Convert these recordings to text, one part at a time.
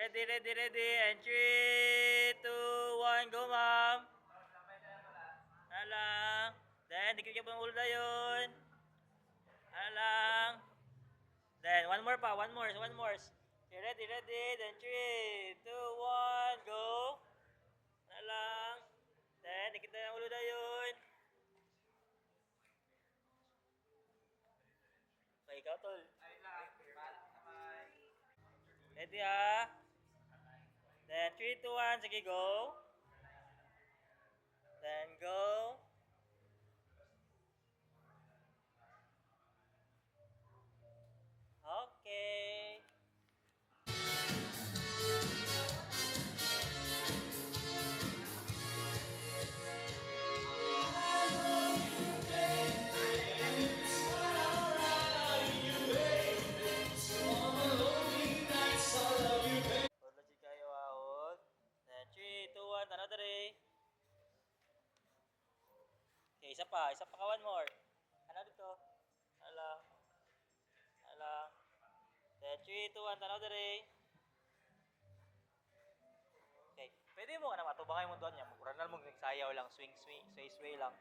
Ready, ready, ready. And 3, 2, 1, go, ma'am. Alang. Then, dikit ka pa ng ulo na yun. Alang. Then, one more pa. One more. Okay, ready, ready. Then, 3, 2, 1, go. Alang. Then, dikit na ng ulo na yun. Okay, ikaw, tol. Ready, ah. Then, 3, 2, 1. Sige, go. Then, go. Okay. Hold lagi kayo, hold. Then, 3, 2, 1. Tanaw dali. Okay, isa pa ka, one more. Ano dito? Alang. Alang. Then, 3, 2, 1. Tanaw dali. Okay. Pwede mo ka na matubangay mo doon niya. Magkuranal mo nagsayaw lang. Swing, swing. Sway, sway lang.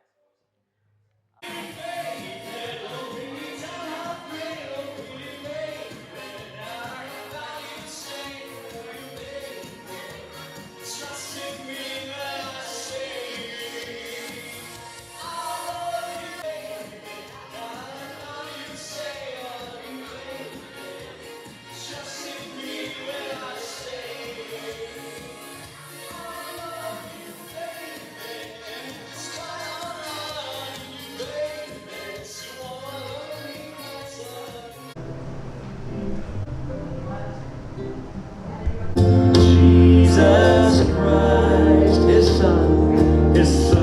Jesus Christ, His Son, His Son.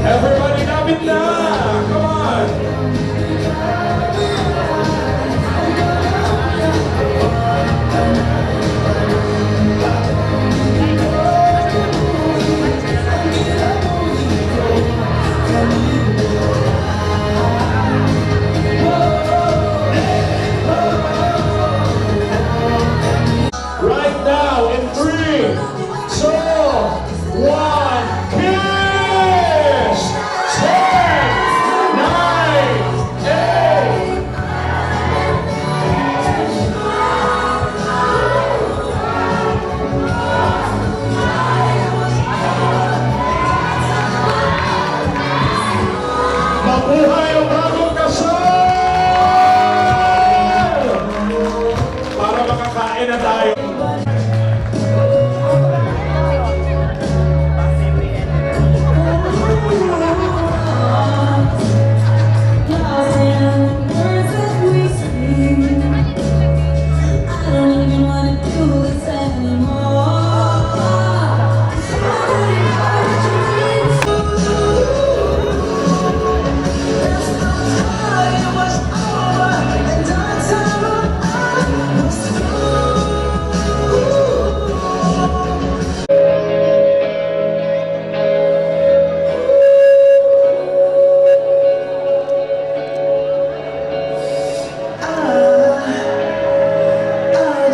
Everybody kapit na! Come on! Right now, in 3, 2, 1, kiss! 10, 9, 8. Mabuhay ang bagong kasal! Para makakain na tayo.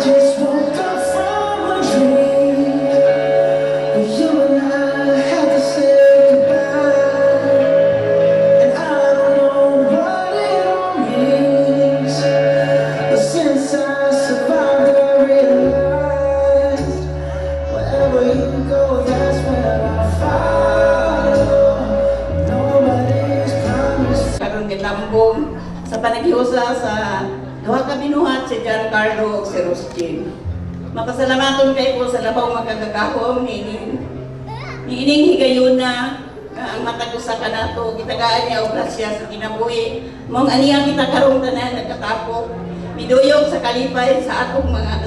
I just woke up from a dream. You and I had to say goodbye, and I don't know what it all means. But since I survived, I realized wherever you go, that's where I follow. Nobody's promised. Karon gitambong sa panaghiusa sa duha ka binuhat si Giancarlo ug si Rosjin. Mapasalamaton kayo po sa labaw magkagagahom niining higayon na ang matag usa ka nato gitagaan niya og grasya sa kinabuhi mong aniyang kita karong tanan nagkatapok miduyog sa kalipay sa akong mga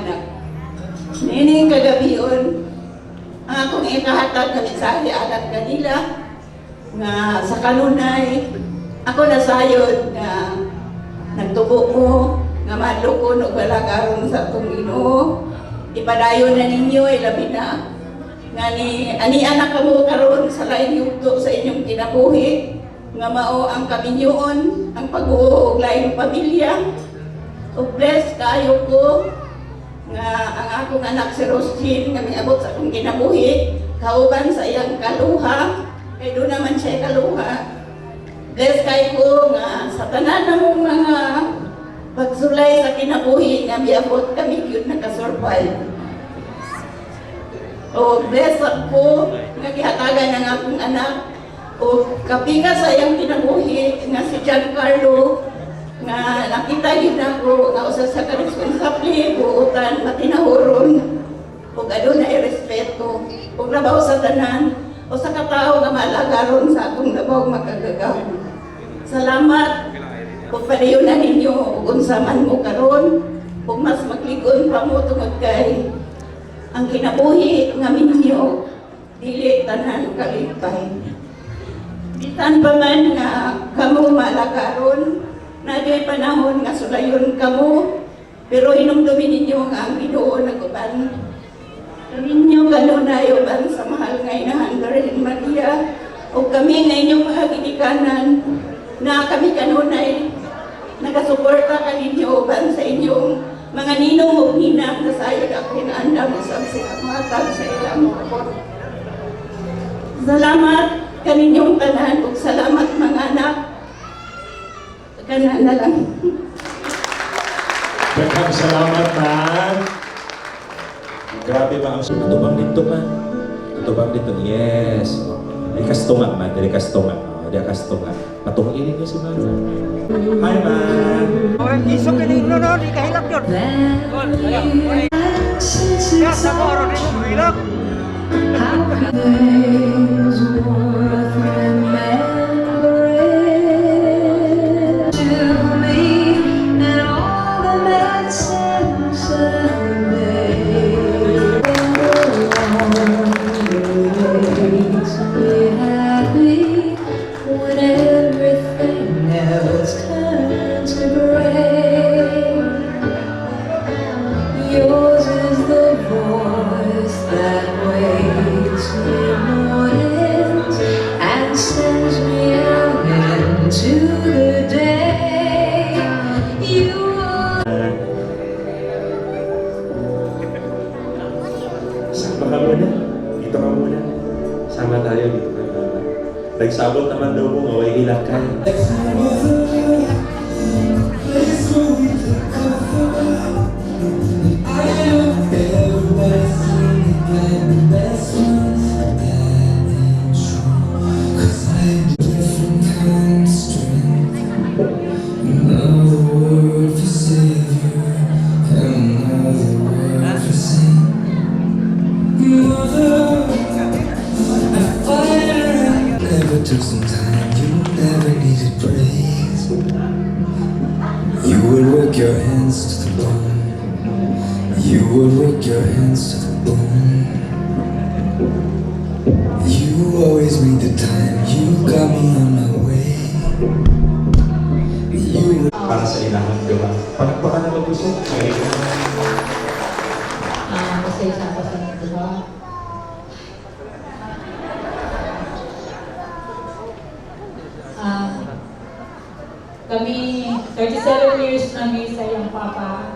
anak. Niining kagabion ang akong ikahatag nga mensahe alang kanila nga sa kanunay ako nasayod nga nagtubo ko nga madlukon og balagaron sa atong Ginoo. Ipadayon na ninyo ilabi na nga ani anak kamo karon sa lain yugto sa inyong kinabuhi nga mao ang kaminyoon ang pag-uog laing pamilya. Ug bless kayo ko nga ang akong anak si Rosjin nga miabot sa akong kinabuhi kauban sa iyang kaluha kay doon naman siya kaluha. Bless kayo ko nga sa tanan namong mga pagsulay sa kinabuhi nga miabot kami gyud nakasurvive. O bless ako nga gihatagan ng akong anak o kapinga sa iyang kinabuhi nga si Giancarlo nga nakita gyud ako nga usa sa ka-responsable buotan matinahuron ug adunay respeto ug labaw sa tanan o sa katawo nga malagaron sa akong labaw makagagahom. Salamat ug padayunan ninyo ug unsa man mo karon ug mas makligon pa mo tungod kay ang kinabuhi nga minyo dili tanan kalipay. Bisan pa man nga kamo malagaron na diay panahon nga sulayon kamo pero hinumdumin ninyo nga ang Ginoo naguban ninyo kanunay uban sa mahal nga inahan Virgin Maria o kami nga inyong mga ginikanan na kami kanunay nagasuporta kaninyo uban sa inyong mga ninong o ninang na sayod ako inaanda mo sa matag sa ilang kapot. Salamat kaninyong tanan ug salamat mga anak. Kana na lang. Daghang salamat man. Grabe ba ang natubang dito man? Natubang dito, yes. Di kastungan man, di kastungan. Di kastungan. Patungin niyo si Mara. Hi, man. Isok ka ni no, di kahilak yun. Gol, ayan. Yes, ako ron rin mo hilak. Yours is the voice that wakes me mornings and sends me out into the day. You are. Sama ka muna. Dito ka muna. Sama tayo dito ka muna. Nagsabot naman daw mo, away hilakay. Never took some time, you never needed praise. You would work your hands to the bone. You would work your hands to the bone. You always made the time, you got me on my way. You Para sa ilahan ko ba? Palakpakan na mag-usok. Pasensya ako sa mga diba? Kami, 37 years na may sa iyong papa.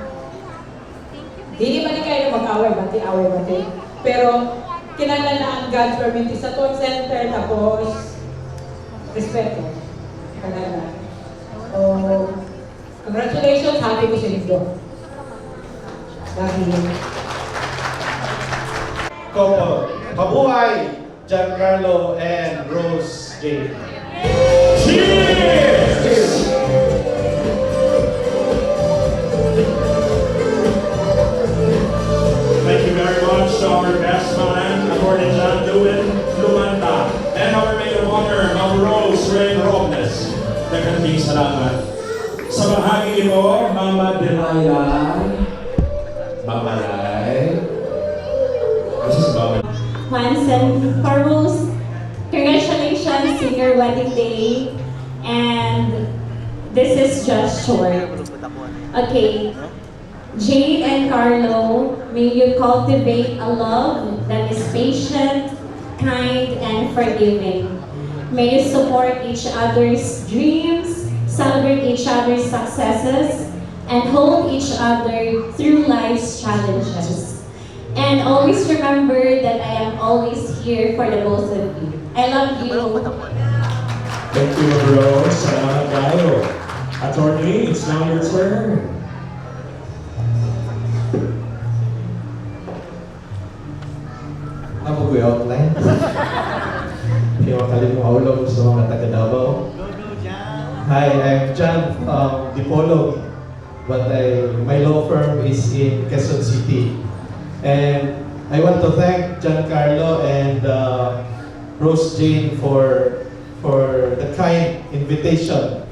Hindi man kayo mag-away, away bati. Pero, kinalalaan God permiti sa Talk Center, tapos, respeto. Kanala. Oh, congratulations, happy ko sa inyo. Dahil, Couple. Mabuhay, Giancarlo and Rose J. Cheers! brass man, Attorney John Lewin Lumanda, and our Mayor of Honor, Ma'am Rose Ray Robles. Naganding salamat. Sa bahagi ito, Mama Delayan, Mama Lai. This is Mama. Once and foremost, congratulations on your wedding day. And this is just short. Okay. Jade and Carlo, may you cultivate a love that is patient, kind, and forgiving. May you support each other's dreams, celebrate each other's successes, and hold each other through life's challenges. And always remember that I am always here for the both of you. I love you. Thank you, bro. Salamat kayo. Attorney, it's now your turn. Ako ko outline. Hindi mo kalim mo aulog sa mga taga Davao. Hi, I'm John Dipolo, but my law firm is in Quezon City. And I want to thank Giancarlo and Rose Jane for the kind invitation.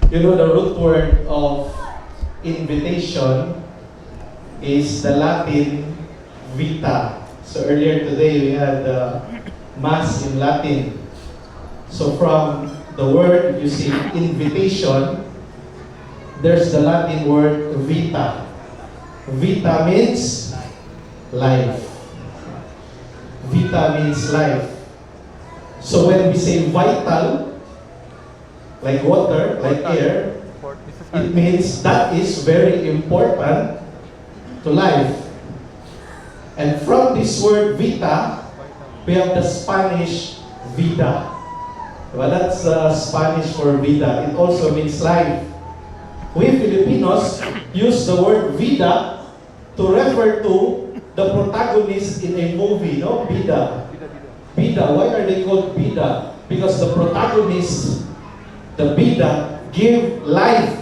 You know, the root word of invitation is the Latin vita. So earlier today we had Mass in Latin. So from the word, you see, invitation, there's the Latin word vita. Vita means life. Vita means life. So when we say vital, like water, like air, it means that is very important to life. And from this word vita, we have the Spanish vida. Well, that's Spanish for vida. It also means life. We Filipinos use the word vida to refer to the protagonist in a movie, no? Bida. Bida. Why are they called bida? Because the protagonist, the bida, give life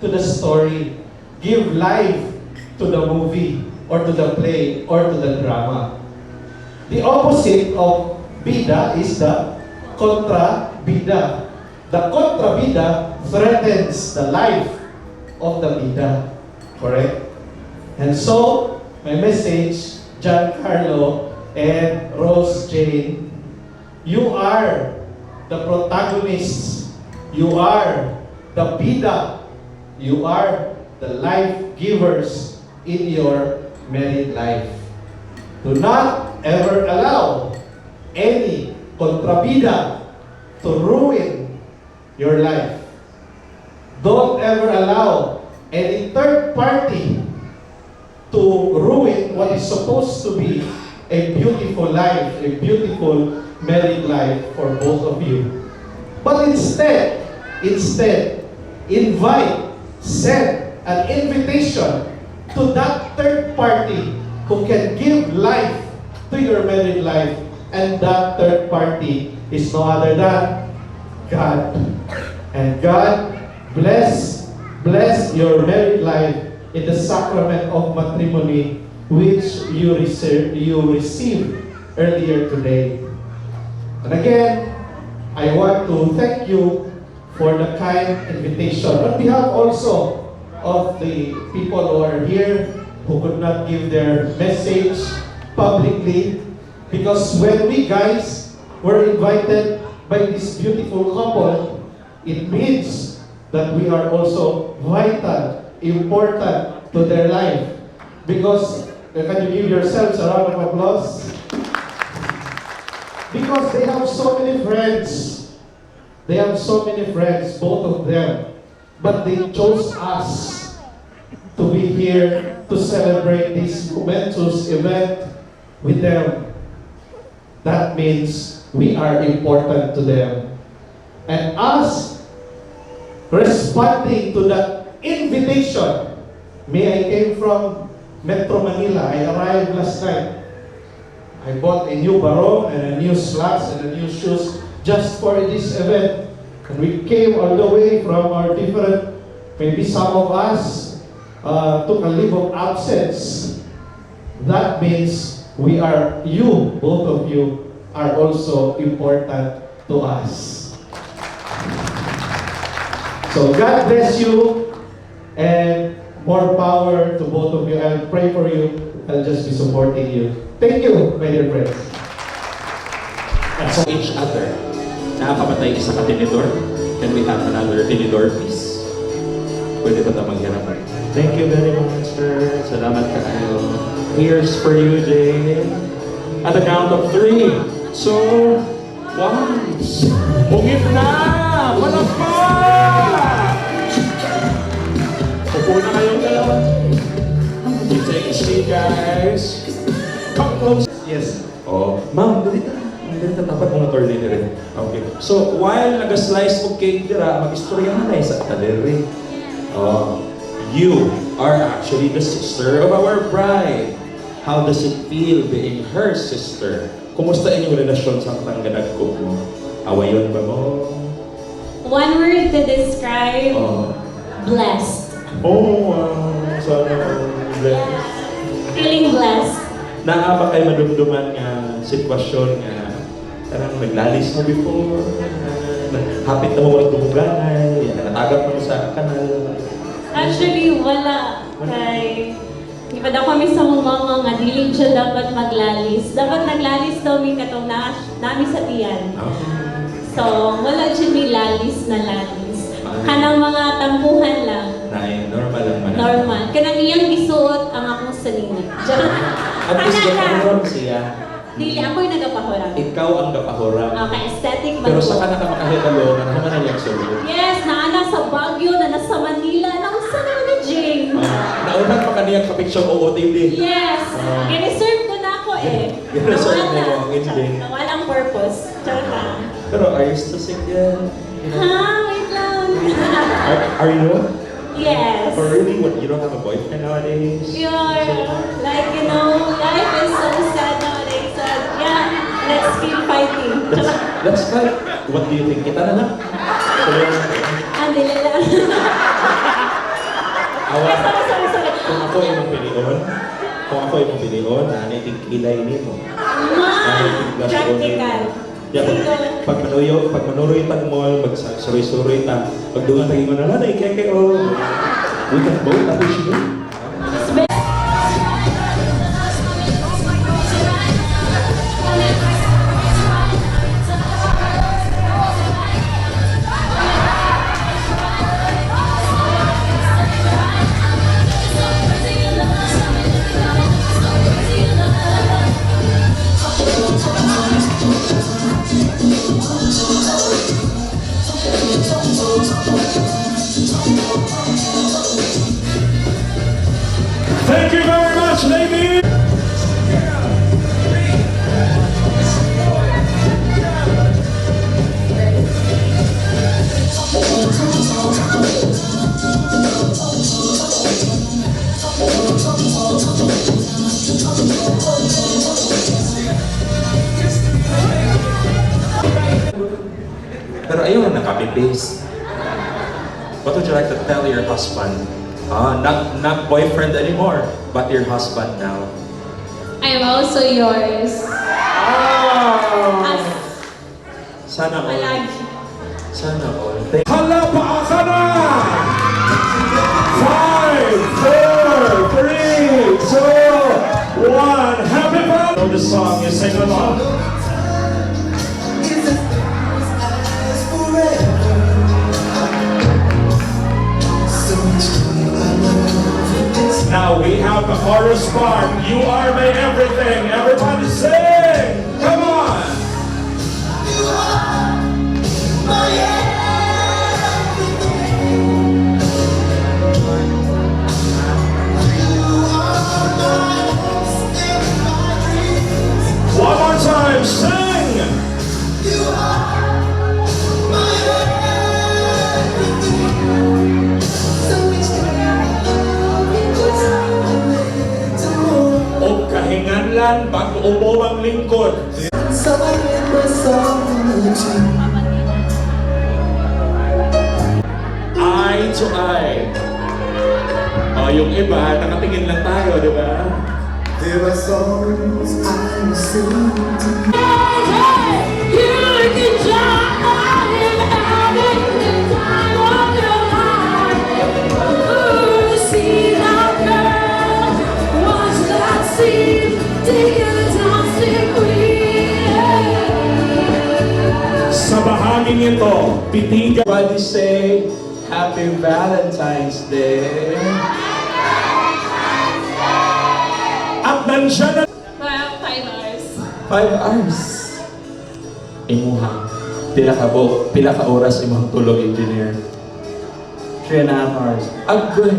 to the story, give life to the movie, or to the play, or to the drama. The opposite of bida is the contra bida. The contra bida threatens the life of the bida. Correct? And so, my message, Giancarlo and Rose Jane, you are the protagonists. You are the bida. You are the life givers in your married life. Do not ever allow any kontrabida to ruin your life. Don't ever allow any third party to ruin what is supposed to be a beautiful life, a beautiful married life for both of you. But instead, invite, send an invitation to that third party who can give life to your married life, and that third party is no other than God. And God bless your married life in the sacrament of matrimony which you received earlier today. And again, I want to thank you for the kind invitation. On behalf also of the people who are here who could not give their message publicly, because when we guys were invited by this beautiful couple, it means that we are also vital, important to their life. Because, can you give yourselves a round of applause? Because they have so many friends. They have so many friends, both of them. But they chose us to be here to celebrate this momentous event with them. That means we are important to them. And us responding to that invitation, I came from Metro Manila. I arrived last night. I bought a new barong and a new slacks and a new shoes just for this event. And we came all the way from our different, maybe some of us took a leave of absence. That means both of you, are also important to us. So God bless you, and more power to both of you. I'll pray for you. I'll just be supporting you. Thank you, my dear friends. And so each other. Nakakamatay isa ka tinidor. Can we have another tinidor, please? Pwede ba ito maghiram? Thank you very much, sir. Salamat ka kayo. Here's for you, Jay. At the count of 3. So, 1. Bungit na! Malakpak! Upo na kayong dalawa. You take a seat, guys. Come close. Yes. Oh, ma'am, dito. Dito tapat mo na torli rin. Okay. So, while nag-slice mo cake dira, mag-istorya na sa talere. You are actually the sister of our bride. How does it feel being her sister? Kumusta inyong relasyon sa tanggadag ko mo? Awayon ba mo? One word to describe, Oh. blessed. Oh, wow. Sana blessed. Feeling blessed. Naa ba kayo madumduman nga sitwasyon nga parang naglalis mo before, hapit na mo walang dumuganay, natagap mo sa kanal. Actually, wala. Kay, di ba daw kami sa mga nga dilig siya dapat maglalis. Dapat naglalis daw mi katong nami sa tiyan. So, wala siya mi lalis na lalis. Kanang mga tampuhan lang. Nay, normal lang man. Normal. Kanang iyang gisuot ang akong salina. At least gapahuram siya. Dili, ako'y nagapahurang. Ikaw ang gapahuram. Okay, aesthetic man Pero po. sa ka nakakahitalo, na naman ang iyang sulod. Yes, naana sa Baguio, na nasa Manila, nausa naman ni Jane. Naunan pa kaniyang kapiksyon o OTV. Yes, giniserve ko na ako eh. Giniserve mo ang ending. Nawalang purpose. Charot lang. Pero are you still single? Ha? Wait lang. Are you? Yes. Or really, what, you don't have a boyfriend nowadays? Yeah, like, you know, life is so sad nowadays. So, yeah, let's keep fighting. That's fine. What do you think? Kita na lang. Dili lang. Awa. Sorry. Kung ako imong pilion, naniting kilay nimo. Practical. Yeah, pag manuroy tag mall, mag-suroy-suroy ta, pag dungan tag ingon na keke o. We can both appreciate. Thank you very much, ladies. Pero ayun, naka-paste. What would you like to tell your husband? Not boyfriend anymore, but your husband now. I'm also yours. Oh! Sana all. Malagi. Sana all. Hala pa ka na! 5, 4, 3, 2, 1. Happy birthday! Know the song, you sing along. Now we have the chorus part. You are my everything. Everybody sing. Come on. You are my everything. You are my hopes and my dreams. One more time, sing. You are my everything. So each time O kahinganlan, pag-ubo ang lingkod. Eye to eye. O, yung iba, nakatingin lang tayo, di ba? There are songs I will sing. Sa bahaging ito, pitigan. Everybody say, Happy Valentine's Day. At nandiyan na 5 hours. 5 hours. Imuha. Pila ka oras imong tulog, engineer? 3.5 hours. Agoy.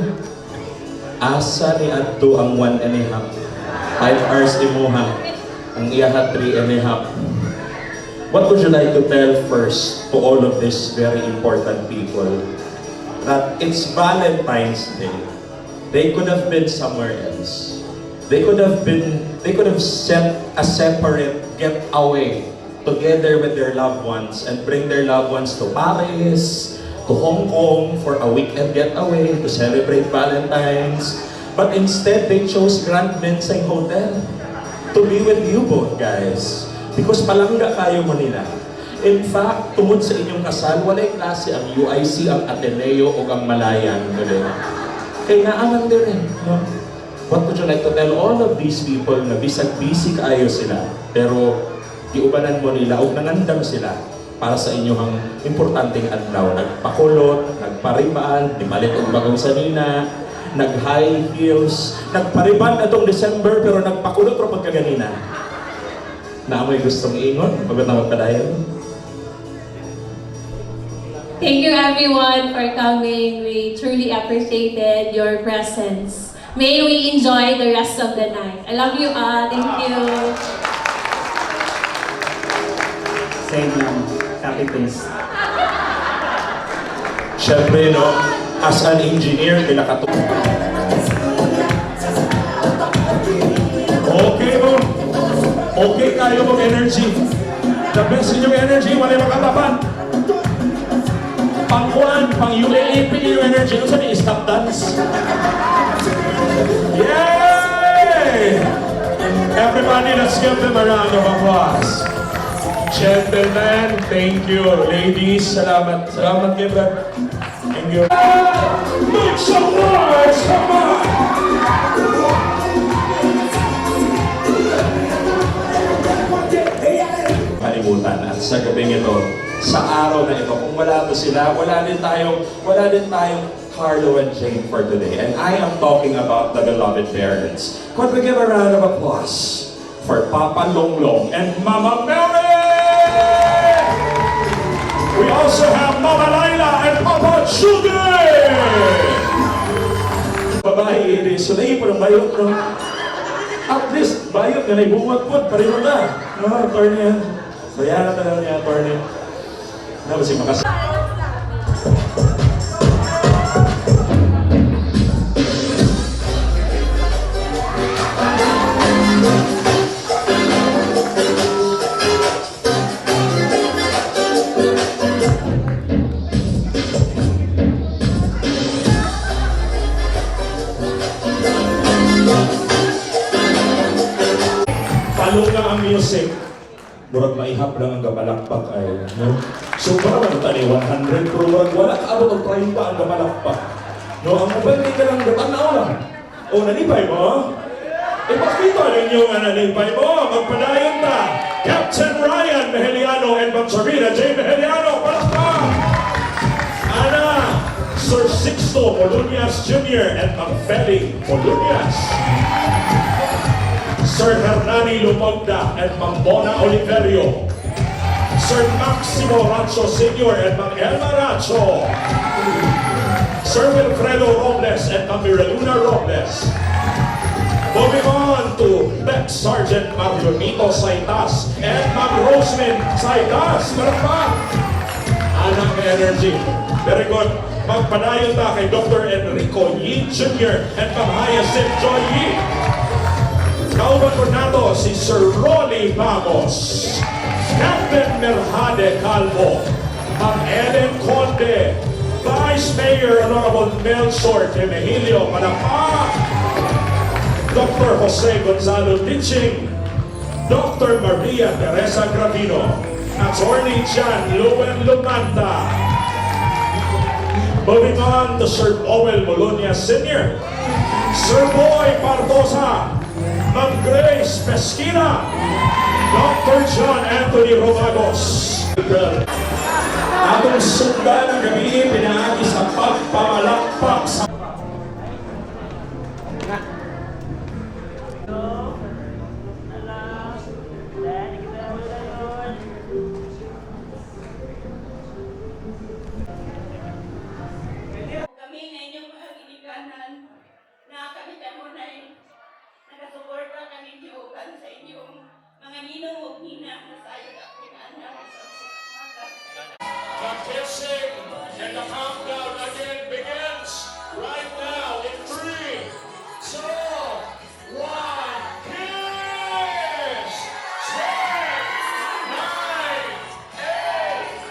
Asa ni adto ang 1.5? 5 hours imuha. Ang iyaha 3.5. What would you like to tell first to all of these very important people? That it's Valentine's Day. They could have been somewhere else. They could have set a separate getaway together with their loved ones and bring their loved ones to Paris, to Hong Kong for a weekend getaway to celebrate Valentine's. But instead, they chose Grand Ginseng Hotel to be with you both, guys. Because palangga kayo mo nila. In fact, tungod sa inyong kasal, walay klase ang UIC, ang Ateneo o ang Malayan. Kaya naaman din rin. No? What would you like to tell all of these people na bisag busy kaayo sila, pero giubanan mo nila o nangandam sila para sa inyong importanteng adlaw. Nagpakulot, nagpariban, di malit og bagong sanina, nag-high heels, nagpariban atong December pero nagpakulot ro pagkaganina. Na amoy gustong ingon, pagkatawag padayon. Thank you everyone for coming. We truly appreciated your presence. May we enjoy the rest of the night. I love you all. Thank you. Same lang. Copy paste. Siyempre, no, as an engineer, kinakatulong. Okay mo. Okay kayo mong energy. The best in your energy, wala makatapan. Pang-1, pang-UAAP yung energy. Ano sabi, stop dance? Yay! Everybody, let's give them a round of applause. Gentlemen, thank you. Ladies, salamat. Salamat, Gibran. Thank you. Make some noise! Come on! Kalimutan. At sa gabing ito, sa araw na ito, kung wala to sila, wala din tayong Carlo and Jane for today. And I am talking about the beloved parents. Could we give a round of applause for Papa Longlong and Mama Mary? We also have Mama Laila and Papa Chugi! Babae, sulay po ng bayot, no? At least, bayot na naibungag po, pareho na. No, attorney yan. So yan na talaga niya, attorney. Ano ba si Makas? Palong lang ang music. Murag maihap lang ang gabalakpak ay, no? So para man tani 100 pero murag wala ka abot og 30 ang gabalakpak. No, ang mobile ka lang gatanaw lang. O nanipay mo? Ipakita ninyo nga nanipay mo. Magpadayon ta. Captain Ryan Mejeliano and Ma'am Sarina J. Mejeliano. Palakpak! Ana, Sir Sixto Molunias Jr. and Ma'am Feli Molunias. Sir Hernani Lumogda and Ma'am Bona Oliverio. Sir Maximo Racho Sr. and Ma'am Elma Racho. Sir Wilfredo Robles and Ma'am Miraluna Robles. Moving on to Tech Sergeant Ma'am Junito Saitas and Ma'am Rosemin Saitas. Marapang! Anak energy. Very good. Magpadayon ta kay Dr. Enrico Yi Jr. and Ma'am Hyacinth Joy Yi. Kauban ko nato si Sir Rolly Vamos, Captain Merhade Calvo, Ma'am Ellen Conde, Vice Mayor Honorable Melchor Temehilio Malapa, Dr. Jose Gonzalo Teaching, Dr. Maria Teresa Gravino, Attorney John Lowen Lumanta. Moving on to Sir Owen Molonia Sr., Sir Boy Pardosa, Ma'am Grace Pesquina, Dr. John Anthony Romagos. Atong sundan ang gabi pinaagi sa pagpamalakpak sa Kami na inyong mga ginikanan na kami kanunay nakasuporta kaninyo kan sa inyong mga ninong o hina na sayo at pinaanak sa mata. The kissing and the countdown again begins right now in 3, 2, 1, kiss! 10, 9, 8.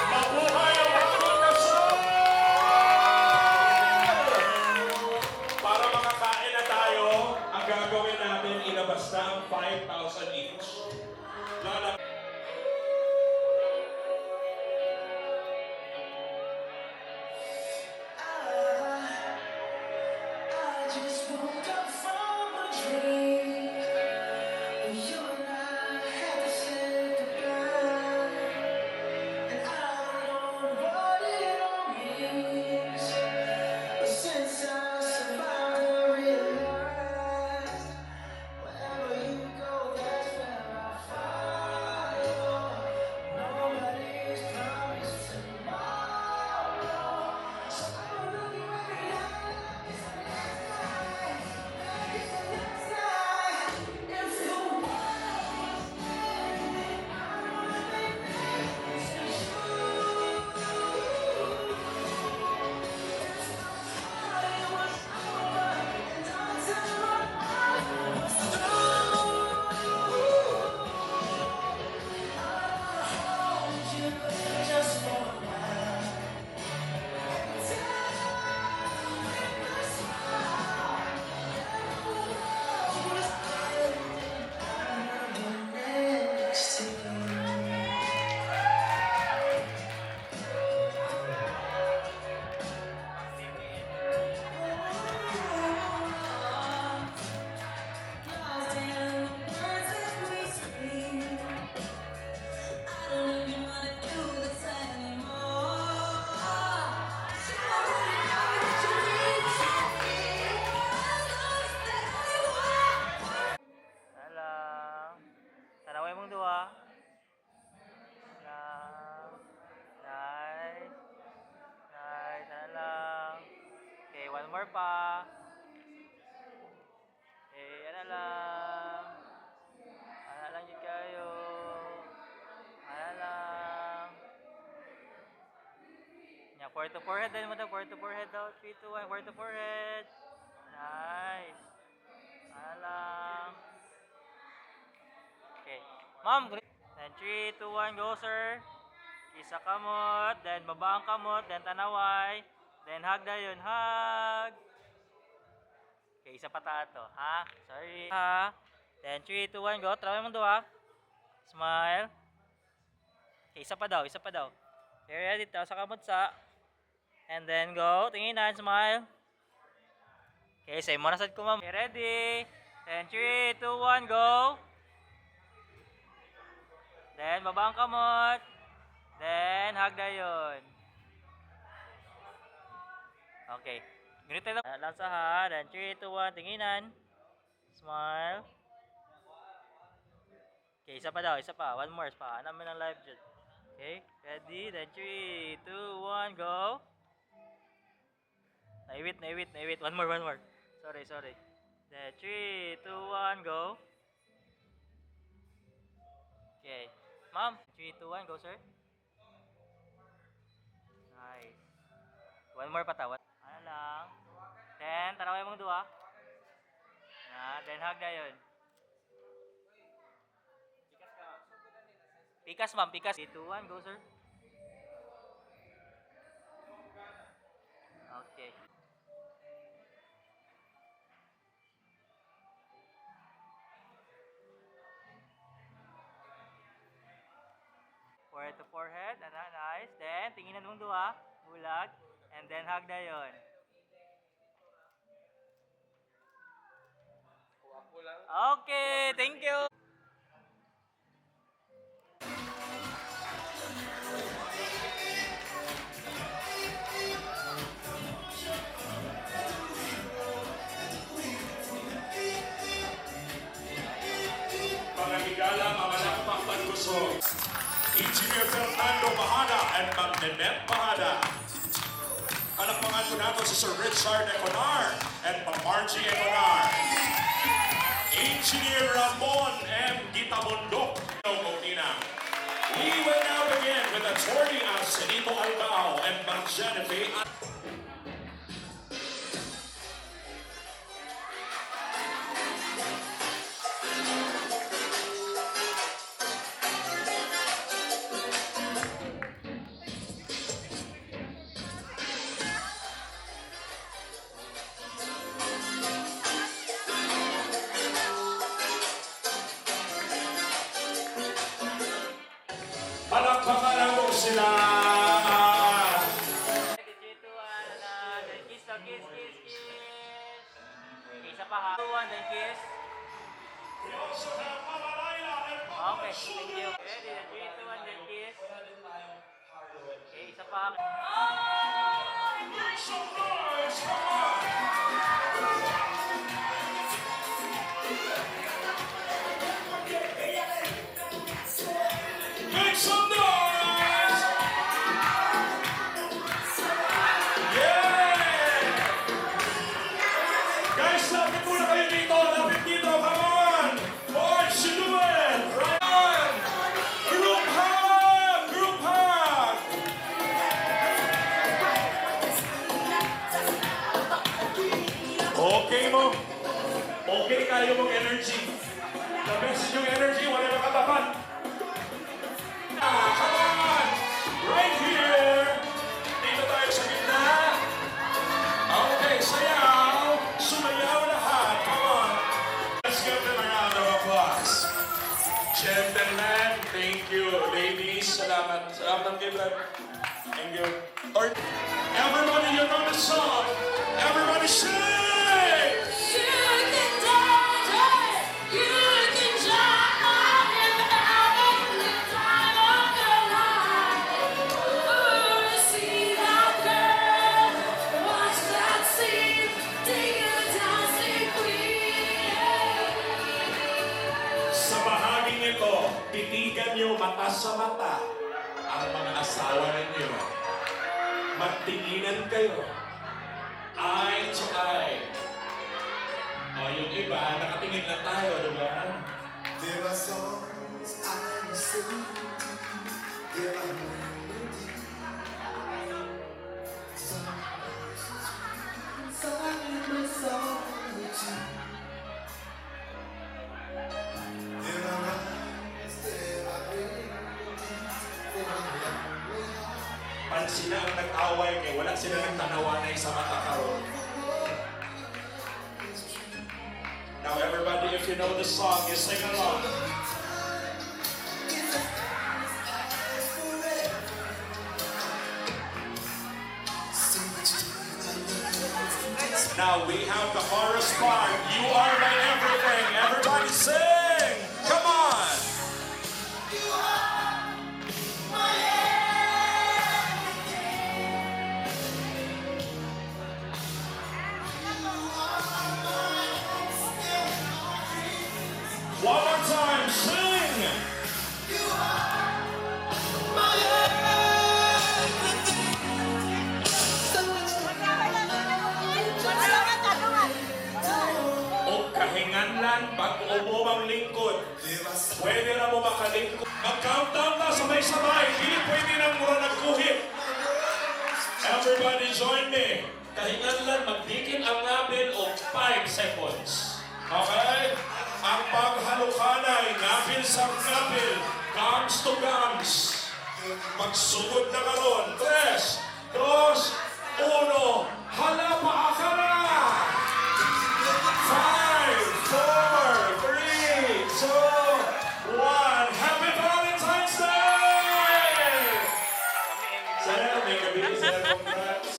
Mabuhay ang bagong kasal! Para makakain na tayo, ang gagawin natin, ilabas na ang 5,000 each. Lalabas. I just woke up from a dream. You and I had to say goodbye, and I don't know what it all means. But since I survived, I realized wherever you go, that's where I follow. Nobody's promised tomorrow, so I'm looking right now. It's the last night. It's the last night. If the world was ending, I wanna be next to you. It was over, and I tell my heart was through. I wanna hold you just for a while. Next to you. Alang. Tanaway mong duwa. Alang. Nice. Nice. Alang. Okay, one more pa. Okay, ano lang. Ano lang yun kayo. Ano lang. Yeah, four to forehead din mo daw. Four to forehead daw. 3, 2, 1. Four to forehead. Nice. Ano lang. Okay. Ma'am, then 3, 2, 1, go sir. Isa kamot, then baba ang kamot, then tanaway, then hug na yun, hug. Okay, isa pa to, ha? Sorry. Ha? Then 3, 2, 1, go. Traway mo doon, Smile. Okay, isa pa daw, isa pa daw. Okay, ready? Tawa sa kamot sa. And then go. Tinginan, smile. Okay, say mo na sad ko, ma'am. Okay, ready? Then 3, 2, 1, go. Then, baba ang kamot. Then, hug na yun. Okay. Ganito lang. Lansa ha. Then, 3, 2, 1. Tinginan. Smile. Okay, isa pa daw. Isa pa. One more. Pa. Namin ang live dyan. Okay. Ready? Then, 3, 2, 1. Go. Naiwit, naiwit, naiwit. One more, one more. Sorry, sorry. Then, 3, 2, 1. Go. Okay. Ma'am, 3, 2, 1, go sir. Nice. One more patawat. Ano lang. Then, taraway mong dua. Na, then hug na yun. Pikas, ma'am. Pikas. 3, 2, 1. Go, sir. Okay. Forehead to forehead. Nice. Then, tinginan mong duha. Bulag. And then, hug na yun. Okay, thank you. Mga higala, mamalakpak pagkusog. Engineer Fernando Bahada and Ma'am Nenette Bahada. Palakpakan po nato si Sir Richard Econar and Ma'am Margie Econar. Engineer Ramon M. Gitamundok. We will now begin with Attorney Arsenito Albao and Ma'am Genevieve. Palakpakan natin sila! Then kiss na, kiss, kiss, kiss. Okay, isa pa ha. 2, 1, then kiss. We also have Mama Laila and Papa Okay, thank you. Ready, then 3, 2, 1, then kiss. Okay, isa pa ha. Make some noise! Come on! Make some noise! Yeah! Guys, lapit muna kayo dito! Lapit dito! Come on! Boys, you do it! Right on! Group hug! Group hug! Okay mo? Okay kayo mong energy. The best yung energy, wala makatapat. Come on! Right here! Dito tayo sa gitna. Okay, sayaw! Sumayaw lahat. Come on! Let's give them a round of applause. Gentlemen, thank you. Ladies, salamat. Salamat ng given. Thank you. Everybody, you know the song. Everybody sing! Sa bahaging ito, titigan niyo mata sa mata ang mga asawa ninyo. Magtinginan kayo. Eye to eye. O, yung iba, nakatingin lang tayo, di ba? There are songs I sing, there are melodies, so I need my song with you. There are rhymes, there are melodies, for a lonely heart. Pansin na ang nag-away kay wala sila nagtanawanay sa mata karon. Now everybody, if you know the song, you sing along. Now we have the chorus part. You are my everything. Everybody sing. Come on. One more time, sing! O kahinganlan pag-ubo ang lingkod. Pwede na mo makalingkod. Mag-countdown na sabay-sabay. Hindi pwede na mura nagkuhit. Everybody join me. Kahinganlan, magdikit ang ngapin o 5 seconds. Okay? Ang paghalukanay, ngapil sa ngapil, gums to gums. drums. Magsugod na karon. 3, 2, 1. Hala pa ka na! 5, 4, 3, 2, 1. Happy Valentine's Day! Sana may gabi sa congrats.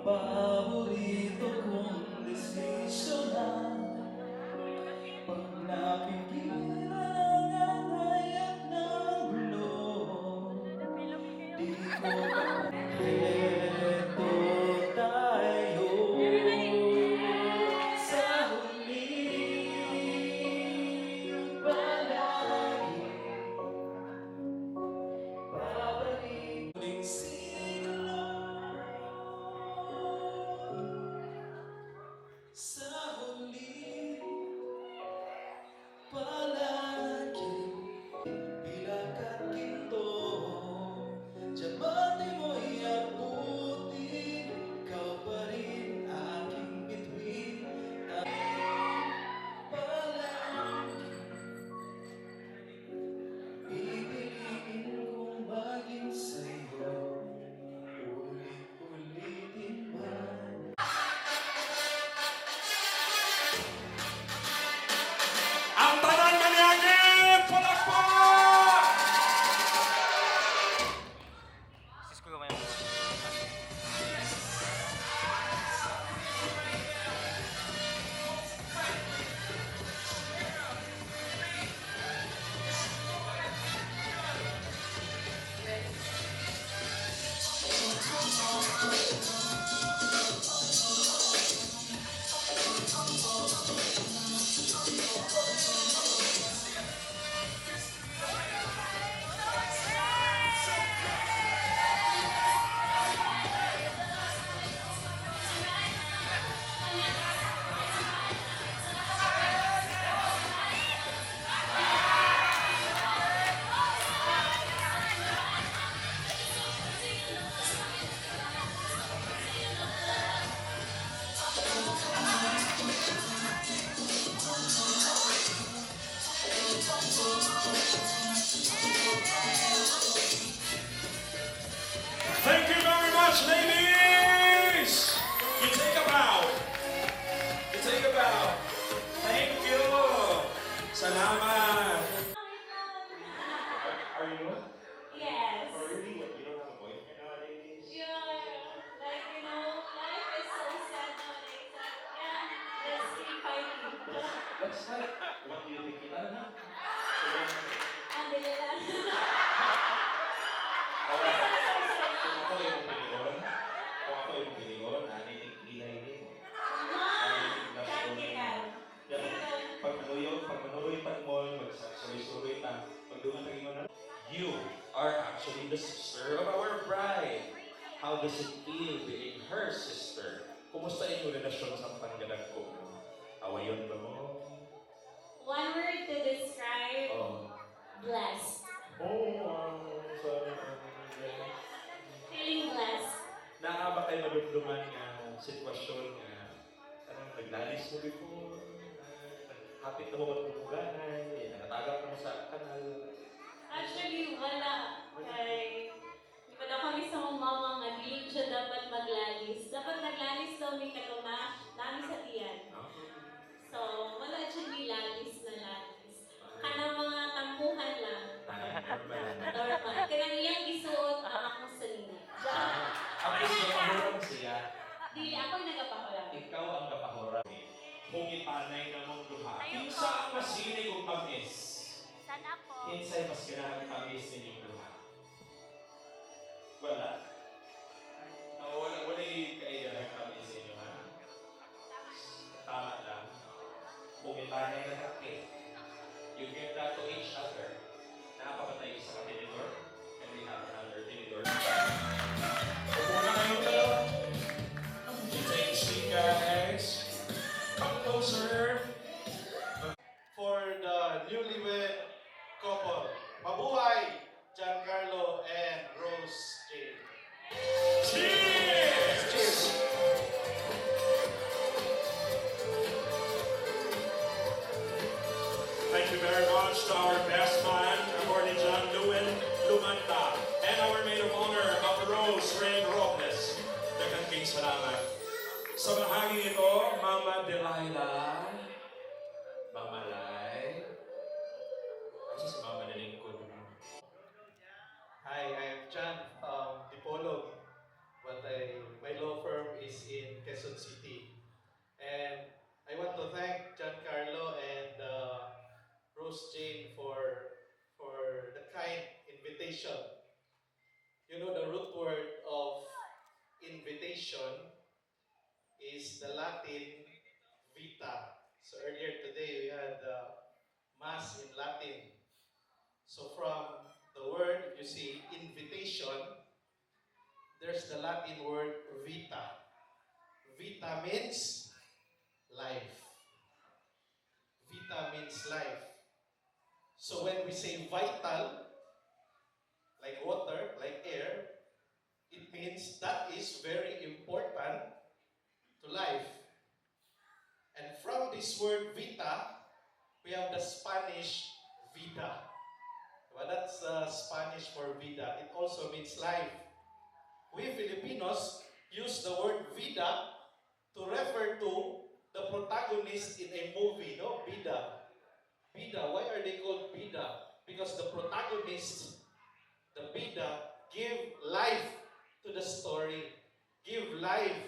Paborito kong desisyon na pag napigilan ang hayat ng gulo, di ko eto tayo sa huling palagi, babalik uling siglo sa huli palagi, bilakat kinto diamante mo'y abuti, ikaw pa rin aking bituin, palagi pipiliin kong maging sa'yo, ulit-ulitin man. Ang tanan maniyagin! Palakpak! Sis ko gamay mo. Thank you very much, ladies! You take a bow. You take a bow. Thank you! Salamat! Are you what? Yes. Or really what? You don't have a boyfriend nowadays? Like, life is so sad nowadays. Let's keep fighting. That's like, what do you think? Ano na? Andali lang. Kung ako yung pilingon, naninig-ilay din. Pag manuroy pa mo, magsasoy-soy pa, pag dumatag mo na, you are actually the sister of our bride. How does it feel being her sister? Kumusta yung relasyon sa panggalag ko? Awayon ba mo? One word to describe, Oh. blessed. Sorry. Feeling blessed. Naa ba kayo madumduman nga sitwasyon nga anong naglalis mo before? Hapit na mo ba tumuganan? Nakatagap mo sa kanan? Kinsay mas ganahan tamis ninyo duha? Wala? Wala yung kailangan tamis ninyo, ha? Tama lang. Bumitanay na kake. You give that to each other. Nakapapatay sa tinidor. And we have another tinidor. Upo na kayong dalawa. Take seat, guys. Come closer. For the newlywed couple, mabuhay Giancarlo and Rose Jane. Cheers! Cheers! Thank you very much to our best man, Attorney John Lumanda, and our maid of honor, Rose Rain Robles. Daghang king salamat. Sa bahagi ito, Mama Delilah, Mama Lai, kasi si Mama na lingkod. Hi, I'm John Dipolog, but my law firm is in Quezon City. And I want to thank Giancarlo and Rose Jane for the kind invitation. You know, the root word of invitation is the Latin vita. So earlier today we had Mass in Latin. So from the word, if you see invitation, there's the Latin word vita. Vita means life. Vita means life. So when we say vital, like water, like air, it means that is very important to life. And from this word vita, we have the Spanish vida. Well, that's Spanish for vida. It also means life. We Filipinos use the word vida to refer to the protagonist in a movie, no? Bida. Bida, why are they called bida? Because the protagonist, the bida, give life to the story, give life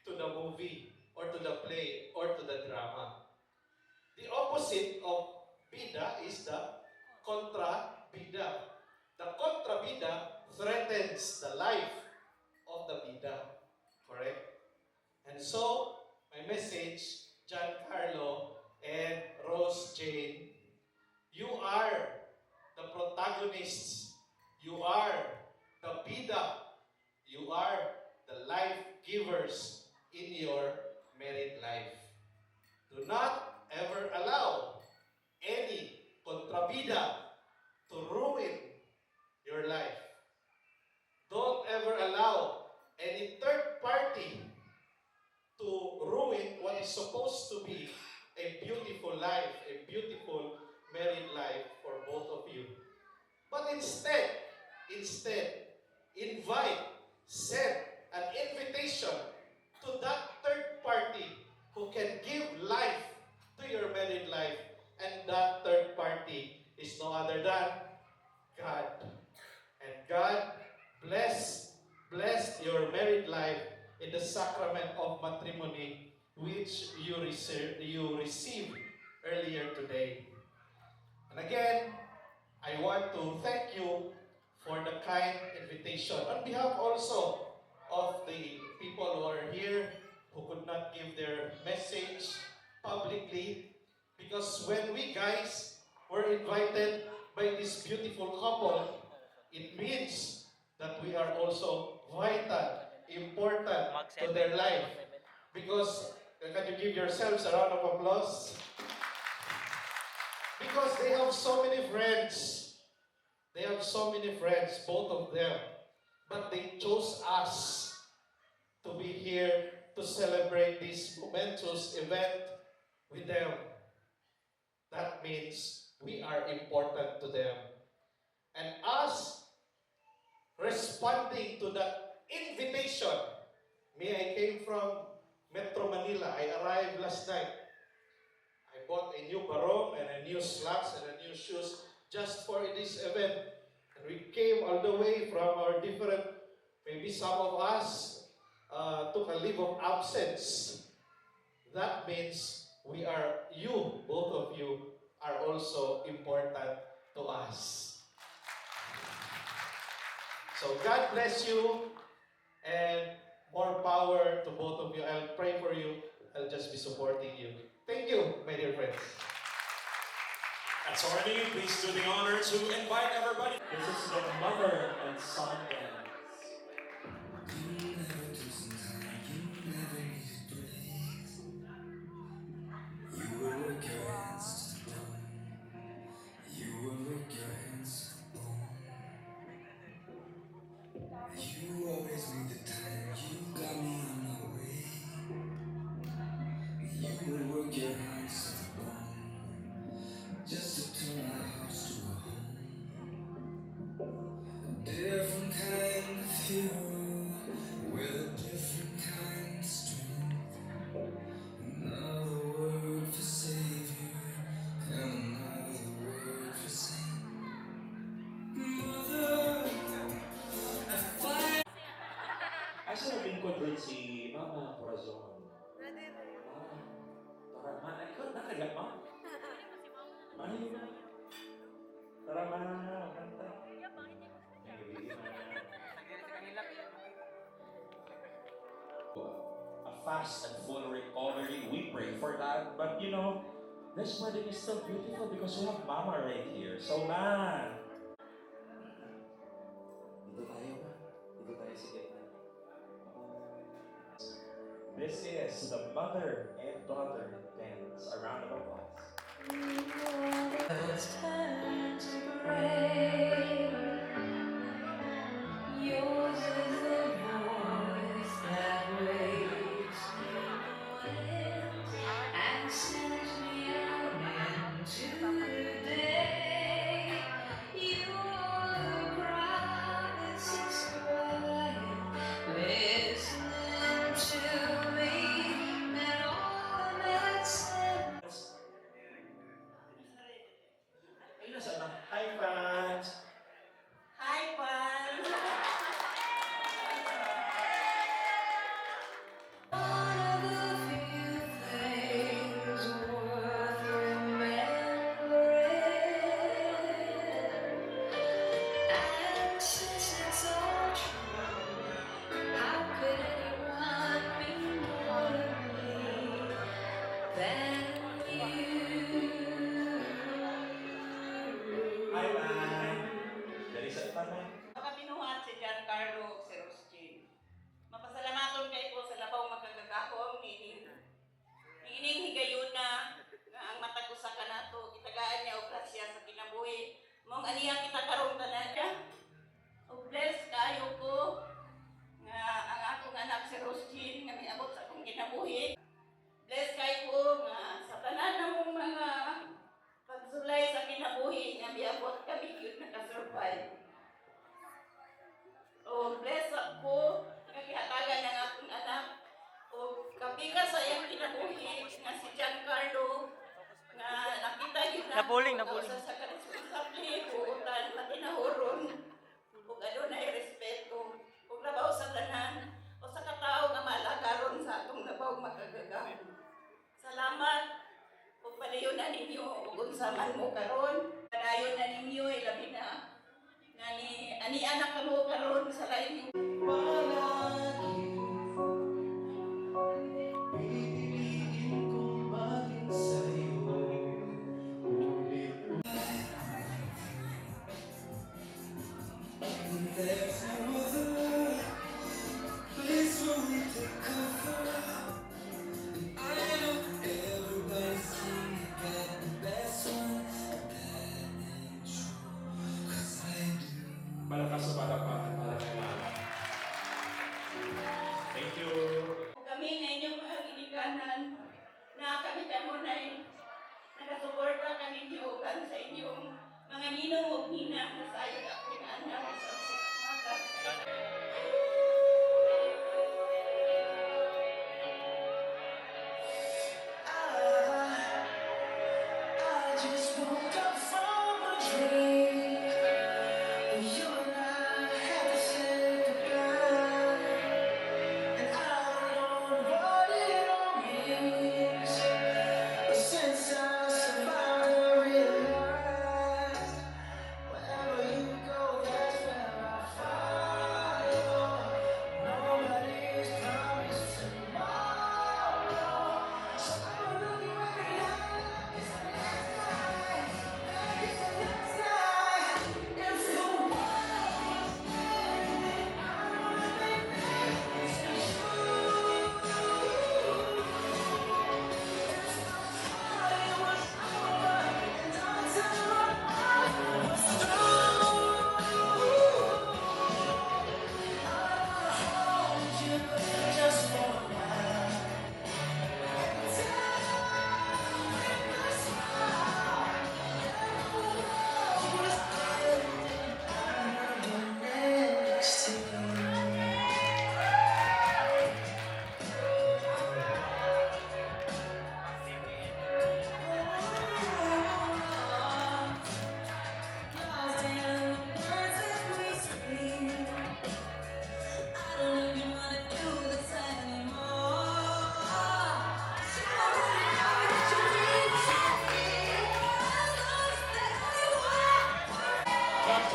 to the movie, or to the play, or to the drama. The opposite of bida is the contra bida. The contra bida threatens the life of the bida. Correct? And so, my message, Giancarlo and Rose Jane, you are the protagonists. You are the bida. You are the life givers in your married life. Do not ever allow any kontrabida to ruin your life. Don't ever allow any third party to ruin what is supposed to be a beautiful life, a beautiful married life for both of you. But instead, invite, send an invitation to that third party who can give life to your married life, and that third party is no other than God. And God bless your married life in the sacrament of matrimony which you received earlier today. And again, I want to thank you for the kind invitation. On behalf also of the people who are here who could not give their message publicly, because when we guys were invited by this beautiful couple, it means that we are also vital, important to their life. Because, can you give yourselves a round of applause? Because they have so many friends. They have so many friends, both of them. But they chose us to be here to celebrate this momentous event with them. That means we are important to them. And us responding to that invitation. I came from Metro Manila. I arrived last night. I bought a new barong and a new slacks and a new shoes just for this event. And we came all the way from our different, maybe some of us took a leave of absence. That means both of you are also important to us. So God bless you and more power to both of you. I'll pray for you. I'll just be supporting you. Thank you, my dear friends. Attorney, please do the honor to invite everybody. This is the mother and son dance. You always need the time, you got me on my way. You would work your hands to the bone, just to turn our house to a home. A different kind of hero, with a different kind of strength. Another word for savior, and another word for saint. Mother, I fight. Ay, sa lingkod rin si Mama Corazon. Tara, ma. Ay, ikaw nakagat, ma? Ay, ma. Tara, ma. Kanta. A fast and full recovery, we pray for that. But you know, this wedding is still beautiful because we have Mama right here. So, ma. Dito tayo, ma. Dito tayo sa gitna. This is the mother and daughter dance. A round of applause. It's time to break. Yours is the voice that wakes me in the wind and sends me out into the day. You're the crowd that sits quiet, listening to me and all that said. Hi, fans. Hi, Pal! One of the few things worth remembering. And since it's all true, how could anyone mean more to me than you? Hi, man. Dari sa tanong. Makaminuhat si Giancarlo si Rostin. Mapasalamaton kay ko sa labaw magkagagahom niining higayon na ang mata ko sa kanato kitagaan niya og grasya sa kinabuhi mong aniya kita karong tanan niya og bless kayo ko nga ang akong anak si Rostin nga miabot sa akong kinabuhi. Bless kayo ko nga sa tanan namong mga pagsulay sa kinabuhi nga miabot kami yun nakasurvive. O bless ako nga gihatagan ng akong anak o kapiga sa iyang kinabuhi nga si Giancarlo nga nakita gyud na Napuling. sa responsable buutan matinahuron ug adunay respeto ug labaw sa tanan o sa katawo nga malagaron sa atong labaw makagagahom. Salamat ug padayon na ninyo ug unsa man mo karon padayon na ninyo ilabi na nga ani anak kamo karon sa lain Palagi pipiliin kong maging sa'yo. There's no other place where we take comfort. I know everybody's saying you got the best one. That ain't true, 'cause I do. Malakas sa palakpakan para kay Mama. Thank you. kami na inyong mga ginikanan na kami kamo na nagasuporta kami niyogan sa inyong mga ninong ug nina na sayo akong anak sa I just woke up from a dream. You and I had to say goodbye, and I don't know what it all means. But since I survived, I realized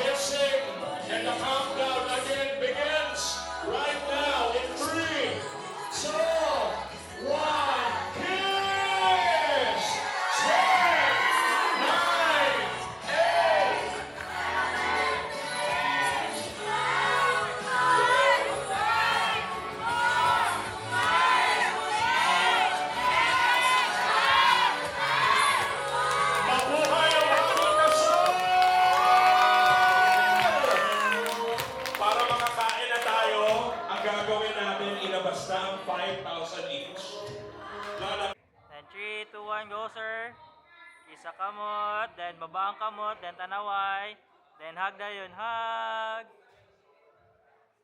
kissing, and the countdown again begins right now in 3, 2, 1. Kiss! 10, 9, 8. Mabuhay ang bagong kasal! Para makakain na tayo, ang gagawin natin, inabas na ang 5,000 each. Lalagyan Then 3, 2, 1, go sir. Isa kamot, then baba ang kamot, then tanaway, then hug na yun, hug.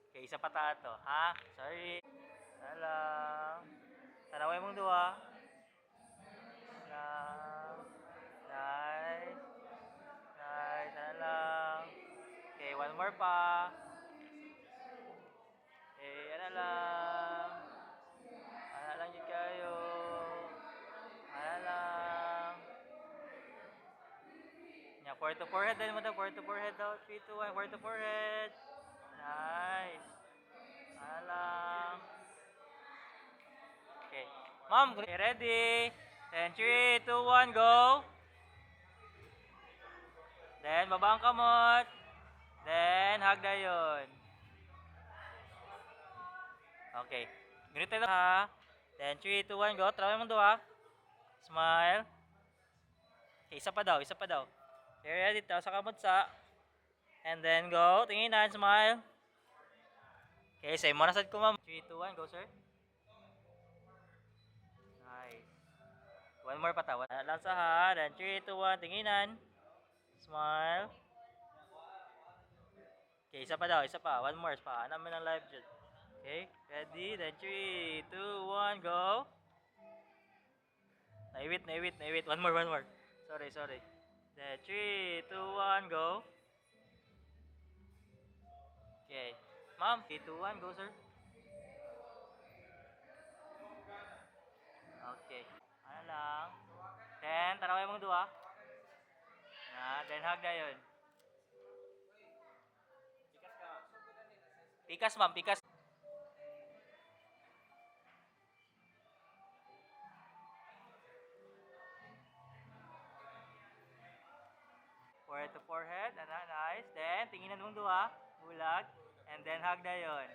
Okay, isa pa to, ha? Sorry. Talang. Tanaway mong dua. Talang. Nice. Nice, talang. Okay, one more pa. Okay, ano lang. Ano lang yun kayo. Ano lang. Yeah, four to forehead din mo daw. Four to forehead daw. 3, 2, 1. Four to forehead. Nice. Ano lang. Okay. Mom, okay, ready? Then 3, 2, 1, go. Then, baba ang kamot. Then, hug na yun. Okay. Ganito na ha. Then, 3, 2, 1, go. Trawin mong dua. Smile. Okay, isa pa daw, isa pa daw. Okay, ready? Tawa sa kamot sa. And then, go. Tinginan, smile. Okay, say mo na sad ko, ma'am. 3, 2, 1, go, sir. Nice. One more patawa. Lang sa ha. Then, 3, 2, 1, tinginan. Smile. Okay, isa pa daw, isa pa. One more pa. Ano namin ang live dyan. Okay, ready? Then 3, 2, 1, go. Naiwit. One more. Sorry. Then 3, 2, 1, go. Okay. Ma'am, 3, 2, 1, go, sir. Okay. Ano lang. Then, taraway mong dua. Then hug na yun. Pikas, ma'am, pikas. Forehead to forehead, nice. Then, tinginan mong dua, bulag, and then hug na yun.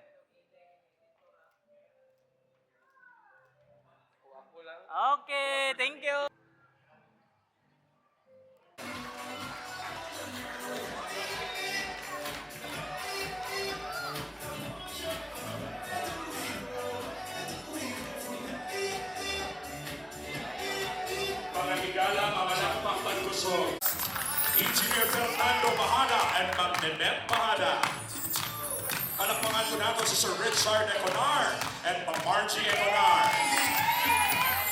Okay, thank you. Pangagigala, mamalakpak pagkusog. Engineer Fernando Bahada and Ma'am Ninette Bahada. Palakpakan po natin si Sir Richard Econar and Ma'am Margie Econar.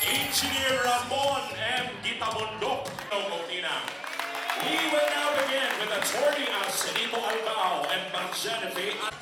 Engineer Ramon M. Gitamondok ng Otina. We will now begin with Attorney Arsenito Albao and Ma'am Jennifer.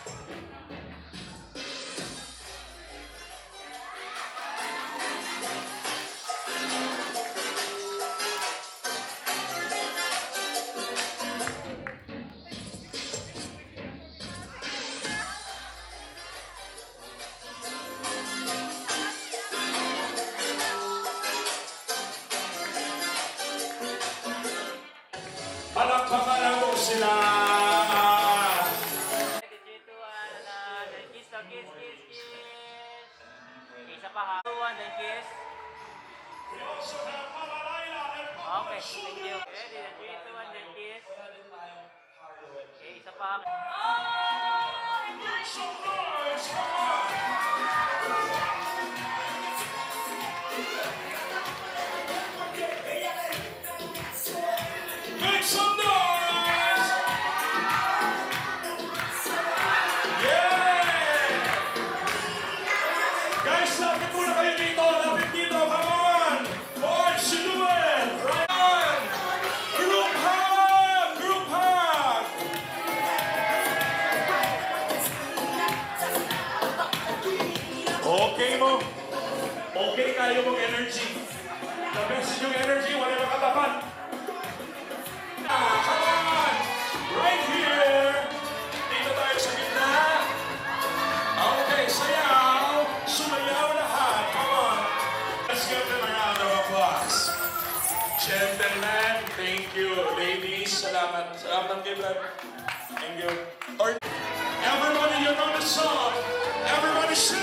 Palakpakan ako sila! Then kiss daw, kiss. Okay, isa pa ha. 2, 1, then kiss. We also have Mama Laila and Papa Okay, thank you. Ready, then 3, 2, 1, then kiss. Okay, isa pa ha. Make some noise! Come on! Make some noise! Yeah! Guys, lapit muna kayo dito! Lapit dito! Come on! Boy, Sinuel! Right on! Group hug! Group hug! Okay mo? Okay kayo mong energy. The best yung energy, wala makatapat. Come on! Right here! Salamat kay Brad. Thank you. Everybody, you know the song. Everybody sing!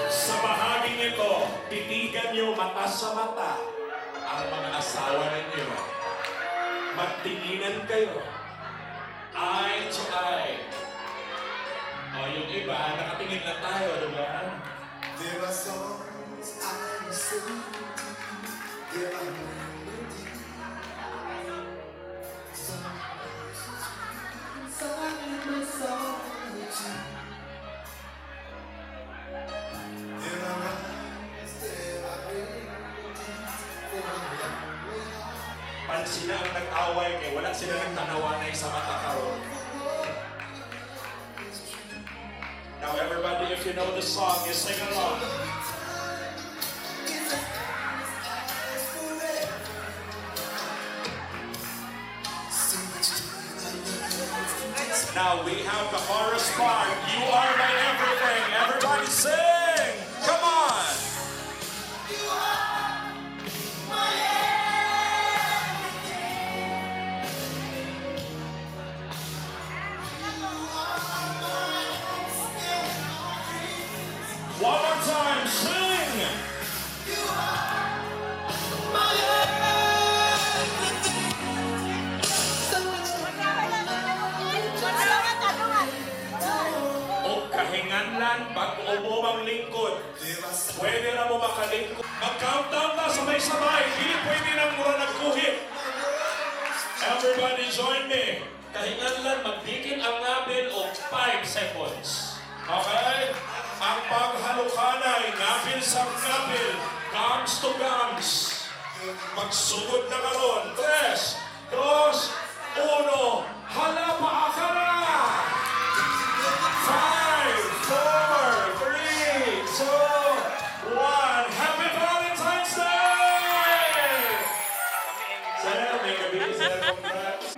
Sa bahaging ito, titigan niyo mata sa mata ang mga asawa ninyo. Magtinginan kayo. Eye to eye. O yung iba, nakatingin na tayo, diba? There are songs I sing. There are melodies. Inside my soul with you. There are eyes, there are melodies for lonely heart. Pag sila ang nag-away kay wala sila nagtanawanay sa mata karon. Now everybody, if you know the song, you sing along. Now we have the chorus part. You are my everything. Everybody sing. Come on. One more time, sing! O kahinganlan pag umumang lingkod. Pwede na mo makalingkod. Mag-countdown na sabay-sabay. Hindi pwede nang mura nagkuhit. Everybody join me. Kahinganlan, magdikit ang namin o 5 seconds. Okay? Ang paghalukanay, napil sa napil, gums to gums. Magsugod na karon. 3, 2, 1, hala pa ka na! 5, 4, 3, 2, 1, Happy Valentine's Day! Sir, may gabi, sir, congrats.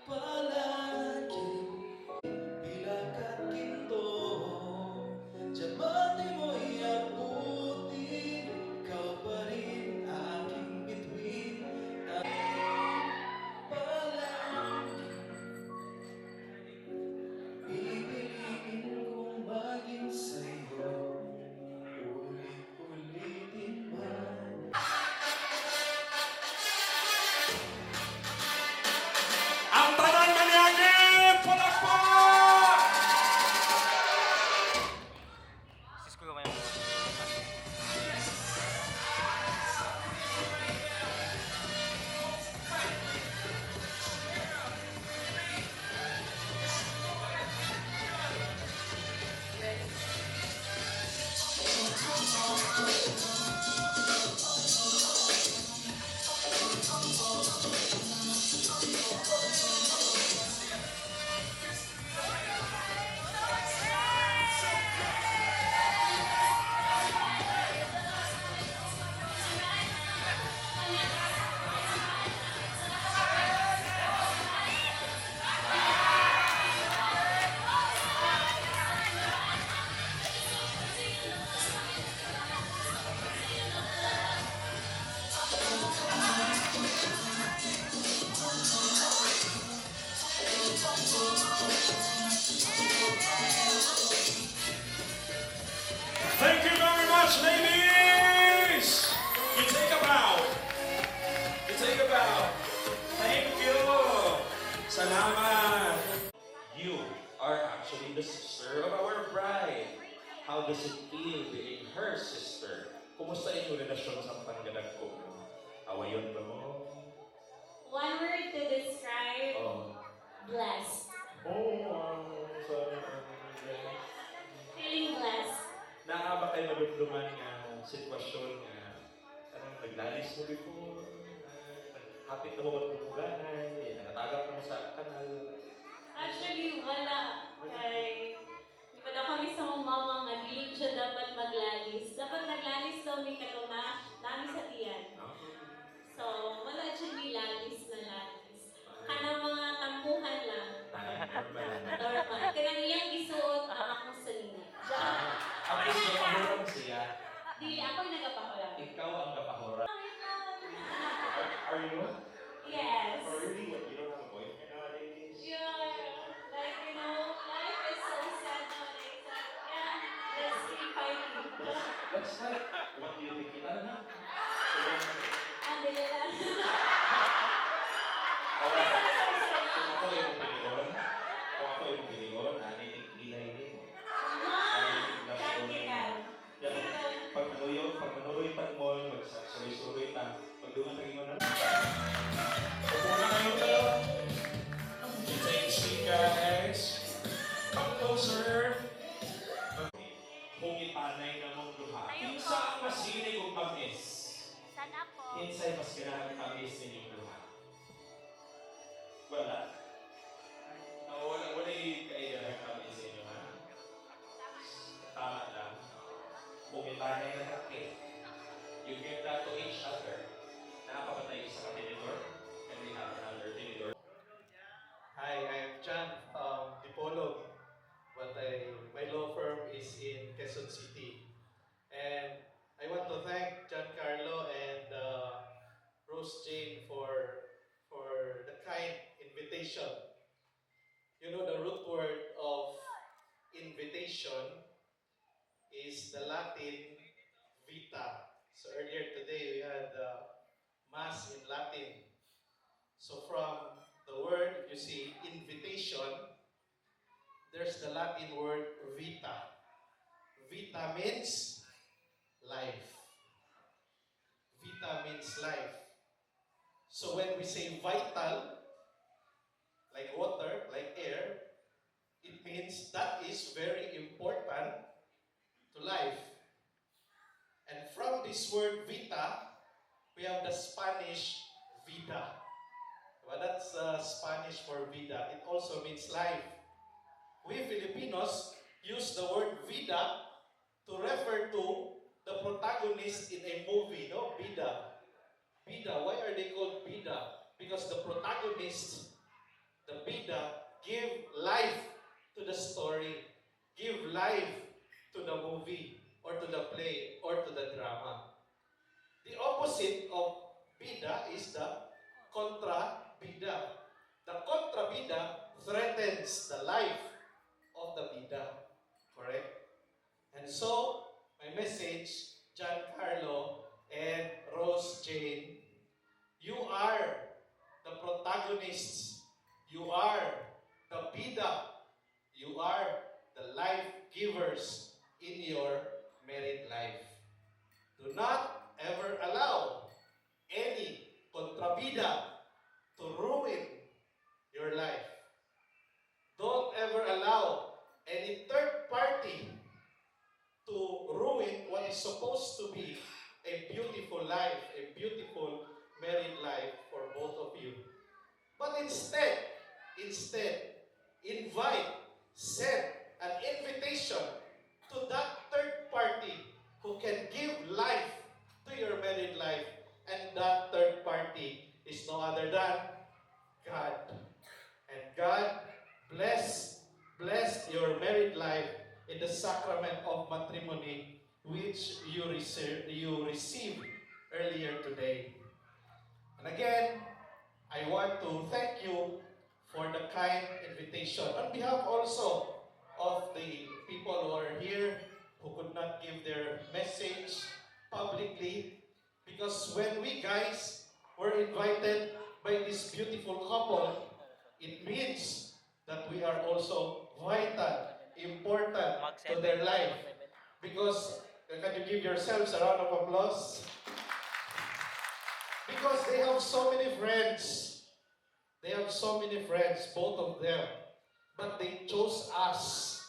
Palagi, bila kat ginto, diyan actually the sister of our bride. How does it feel being her sister? Kumusta inyong relasyon sa pangganag ko? Awayon ba mo? One word to describe, Oh. blessed. Sorry. Feeling blessed. Naa ba kayo madumduman nga sitwasyon nga anong naglalis mo before? Hapit na mo magtumuganan, nakatagap mo sa kanal. Actually, wala. Kay, di pa daw kami sa mama nga, di siya dapat maglalis. Dapat naglalis daw may katuna, namin sa tiyan. So, wala siya nilalis na lalis. Kanang mga tampuhan lang. Normal. Kanang iyang isuot ang akong salina. Ang gusto ko siya, Dili, ako yung nagapakula. ikaw ang kapahura. Are you? Yes. Or really, what? You don't have a boyfriend nowadays? Yeah. Like, you know, life is so sad nowadays. Yeah, let's keep fighting. That's like, what do you think? Ano na? Andali lang. Kung ako yung pilingon, naninig kilay din. Practical. Pag manuroy pa mo, magsasoy-suroy pa, pagdungan tayo mo na. Pagdungan tayo mo. Attention guys. Come closer. Kung ipanay na mong duha. Kinsa ang masinig o tamis? Sana po. Kinsay mas ganahan tamis ninyong duha? Wala. Wala yung kailangan tamis ninyo ha? Tama lang. Kung ipanay na kakit, you give that to each other. Nakapapatay sa tinidor, and we have another tinidor. Hi, I'm John from Dipolog, but my law firm is in Quezon City. And I want to thank Giancarlo and Rose Jane for the kind invitation. You know, the root word of invitation is the Latin vita. So earlier today we had Mass in Latin. So from the word, if you see invitation, there's the Latin word vita. Vita means life. Vita means life. So when we say vital, like water, like air, it means that is very important to life. And from this word vita, we have the Spanish vida. Well, that's Spanish for vida. It also means life. We Filipinos use the word vida to refer to the protagonist in a movie, no? Bida. Bida, why are they called bida? Because the protagonist, the bida, give life to the story, give life to the movie, or to the play, or to the drama. The opposite of bida is the contra bida. The contra bida threatens the life of the bida. Correct? And so, my message, Giancarlo and Rose Jane, you are the protagonists. You are the bida. You are the life givers in your married life. Do not ever allow any kontrabida to ruin your life. Don't ever allow any third party to ruin what is supposed to be a beautiful life, a beautiful married life for both of you. But instead, invite, send an invitation to that third party who can give life to your married life, and that third party is no other than God. And God bless your married life in the sacrament of matrimony which you received earlier today. And again, I want to thank you for the kind invitation. On behalf also of the people who are here who could not give their message publicly, because when we guys were invited by this beautiful couple, it means that we are also vital, important to their life. Because, can you give yourselves a round of applause? Because they have so many friends. They have so many friends, both of them. But they chose us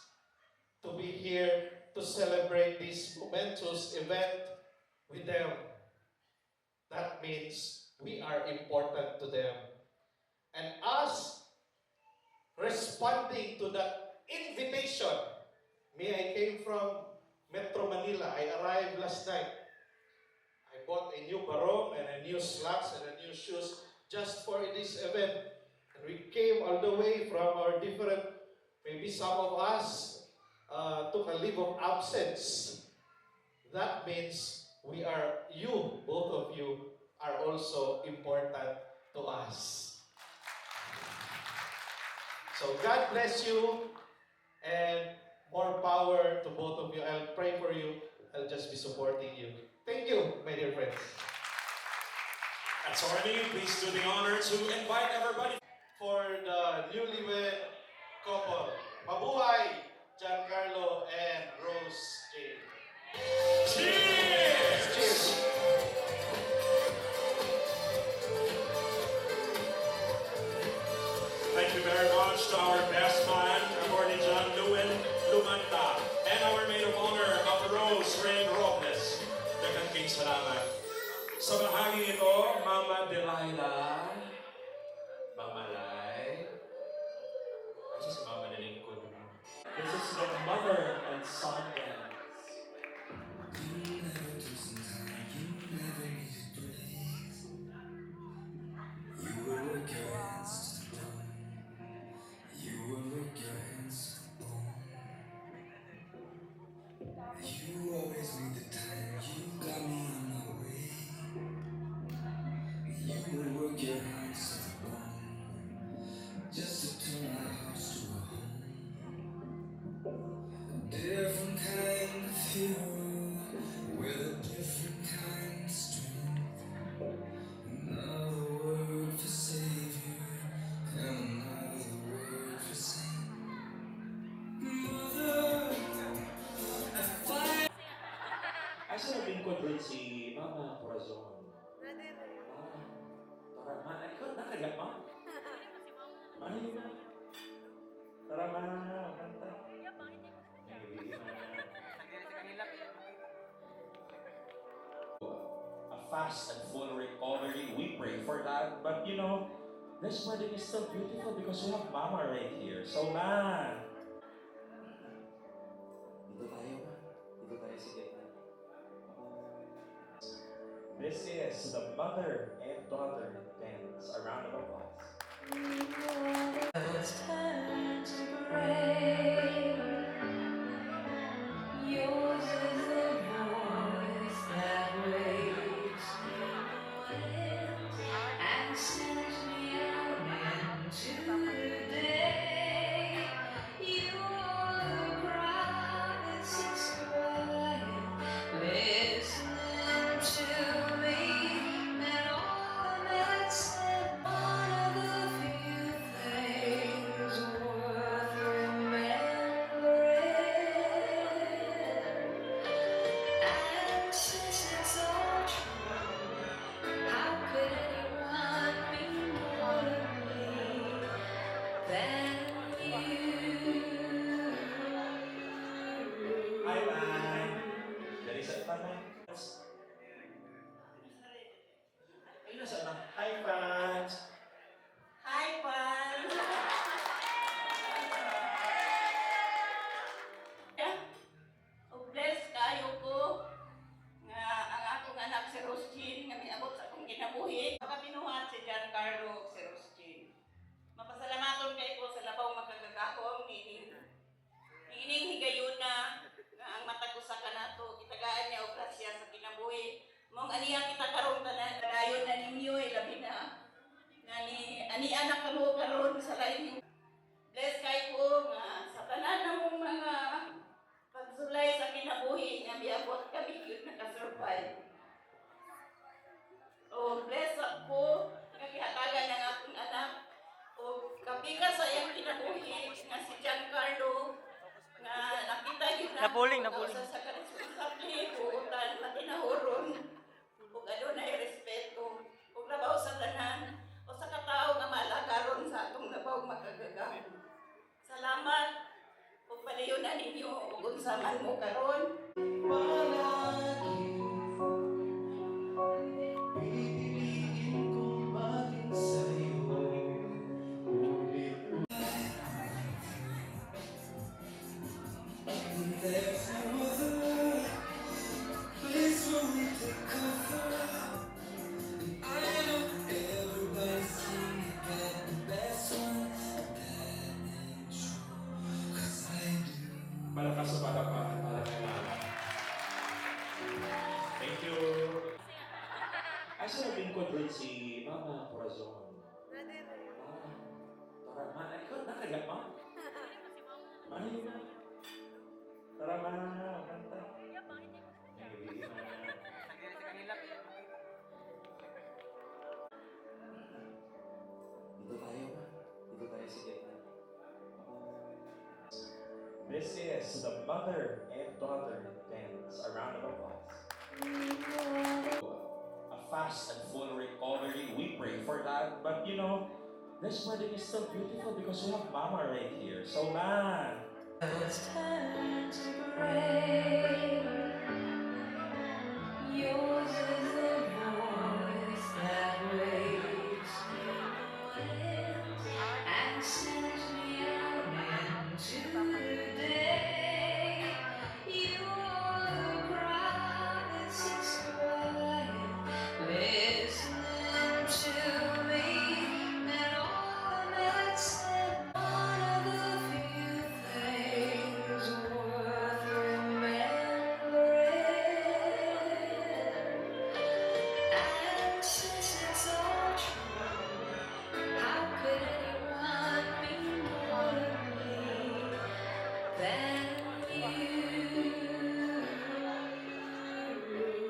to be here to celebrate this momentous event with them. That means we are important to them. And us responding to that invitation. Me, I came from Metro Manila. I arrived last night. I bought a new barong and a new slacks and a new shoes just for this event. And we came all the way from our different, maybe some of us took a leave of absence. That means both of you, are also important to us. So God bless you and more power to both of you. I'll pray for you. I'll just be supporting you. Thank you, my dear friends. Attorney, please do the honor to invite everybody. For the newlywed couple, mabuhay, Giancarlo and Rose Jane. Cheers! Cheers! Thank you very much to our best man, Attorney John Lumanda, and our maid of honor, Rose Rain Robles. Daghang king salamat. Sa bahagi ito, Mama Delilah, Mama Lai, kasi si Mama na lingkod. This is the mother and son dance. You will work your hands to the bone. You will work your hands to the bone. You always need the time. You got me on my way. You will work your hands to the bone. Just to turn my house to a home. A different kind of hero with a different kind of strength. Another word for savior, and another word for saint. Mother, I fight. Asa na lingkod rin si Mama Corazon? Tara, Ma, ikaw nakagap, Ma? Mahal na. Tara, Ma, kanta. A fast and full recovery, we pray for that. But you know, this wedding is still beautiful because we have Mama right here. So, Ma, dito tayo, Ma. Dito tayo sa gitna. This is the mother and daughter dance. A round of applause. It's time to break. Yours is the voice that wakes me and sends me out into the day. You're the crowd that sits quiet, listening to me, and all that said. One of the few things worth remembering. And since it's all true, how could anyone mean more to me than you? Hi, man. Dari sa fans. Ayun na sana. Hi, fans. Hi, Pan! Bless kayo ko nga ang akong anak si Rose Jean nga miabot sa akong kinabuhi. Makabinuhat si Giancarlo si Rose Jean. Mapasalamaton kay ko sa labaw makagagahom ining higayuna nga ang mata ko sa kanato kitagaan niya og grasya sa kinabuhi. Mong aniya kita karon tanan dayon na ninyo labi na nga ani anak kamo karon sa lain. Bless kay ko nga sa tanan namong mga pagsulay sa kinabuhi nga miabot kami yun nakasurvive. O bless ako nga gihatagan ng akong anak o kapika sa iyang kinabuhi nga si Giancarlo Napuling. Sa responsable, buutan, matinahuron, ug adunay respeto, ug labaw sa tanan, o sa katao nga malagaron sa atong labaw makagagam. Salamat, ug padayonan ninyo, ug unsa man mo karon. Pipiliin kong maging sa'yo. There's no other place where we could cover. I know everybody's saying that the best ones that ain't true. 'Cause I do. Malakas sa palakpakan para kay Mama. Thank you. Ay, sa lingkod rin si Mama Corazon. Tara, Ma. Ikaw, nakagat, Ma? Mahal na. Tara, Ma. Kanta. Dito tayo, Ma. Dito tayo sa gitna. This is the mother and daughter dance. A round of applause. A fast and full recovery. We pray for that. But you know, this wedding is still beautiful because we have Mama right here. So, Ma. It's time to break. Yours is the voice that wakes me wind and sends me out into the day. You're the crowd that sits quiet, listening to me and all that said. One of the few things worth remembering. And since it's all true, how could anyone mean more to me than you?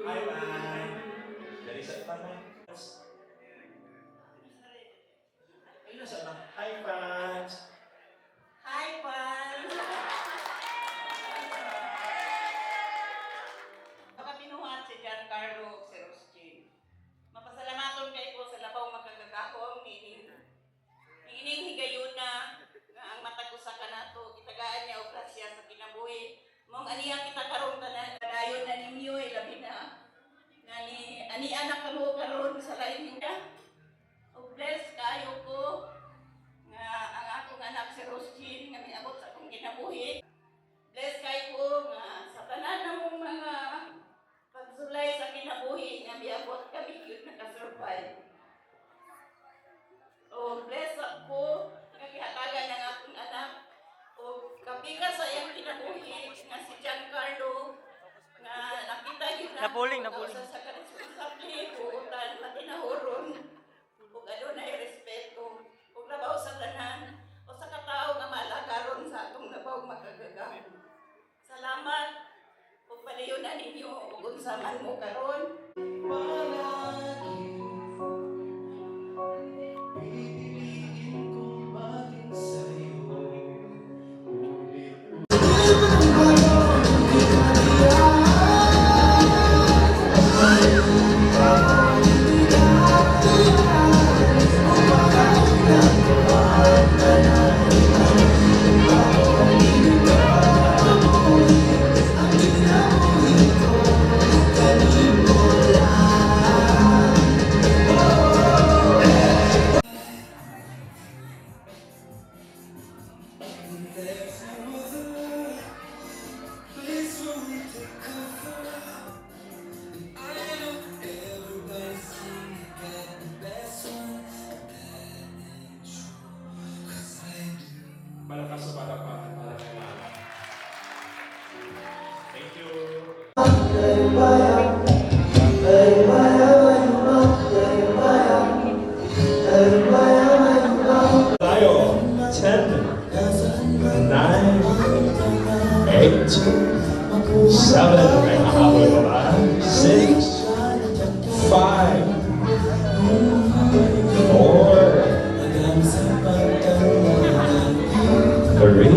Hi, Ma. Dari sa Mama. Ayun na sa Ma. Hi, fans. Hi, Pan! Baka binuhat si Giancarlo ug si Roskin. Mapasalamaton kay ko sa labaw magkagagahom ining higayuna nga ang matag usa ka nato gitagaan niya og grasya sa kinabuhi. Mong aniya kita karong tanan padayon na ninyo labi na nga ani anak kamo karon sa lain niya. Og bless kayo ko nga ang akong anak si Roskin nga miabot sa akong kinabuhi. Bless kayo ko nga sa tanan namong mga pagsulay sa kinabuhi nga miabot kami yun nakasurvive. O bless ako nga gihatagan ng akong anak o kapika sa iyang kinabuhi nga si Giancarlo nga nakita yun na Napuling. sa responsable, buutan, matinahuron ug adunay respeto ug labaw sa tanan o sa katao nga malagaron sa atong labaw makagagam. Salamat ug padayonan ninyo ug unsa man mo karon. Pipiliin kong maging sa'yo. There's no other place where we could cover. I know everybody's saying that the best ones that ain't true. 'Cause I do. Malakas sa palakpakan para kay Mama. Thank you. Tayo. 10, 9, 8, 7, may hahabol pa ba? 6, 5, 4, 3,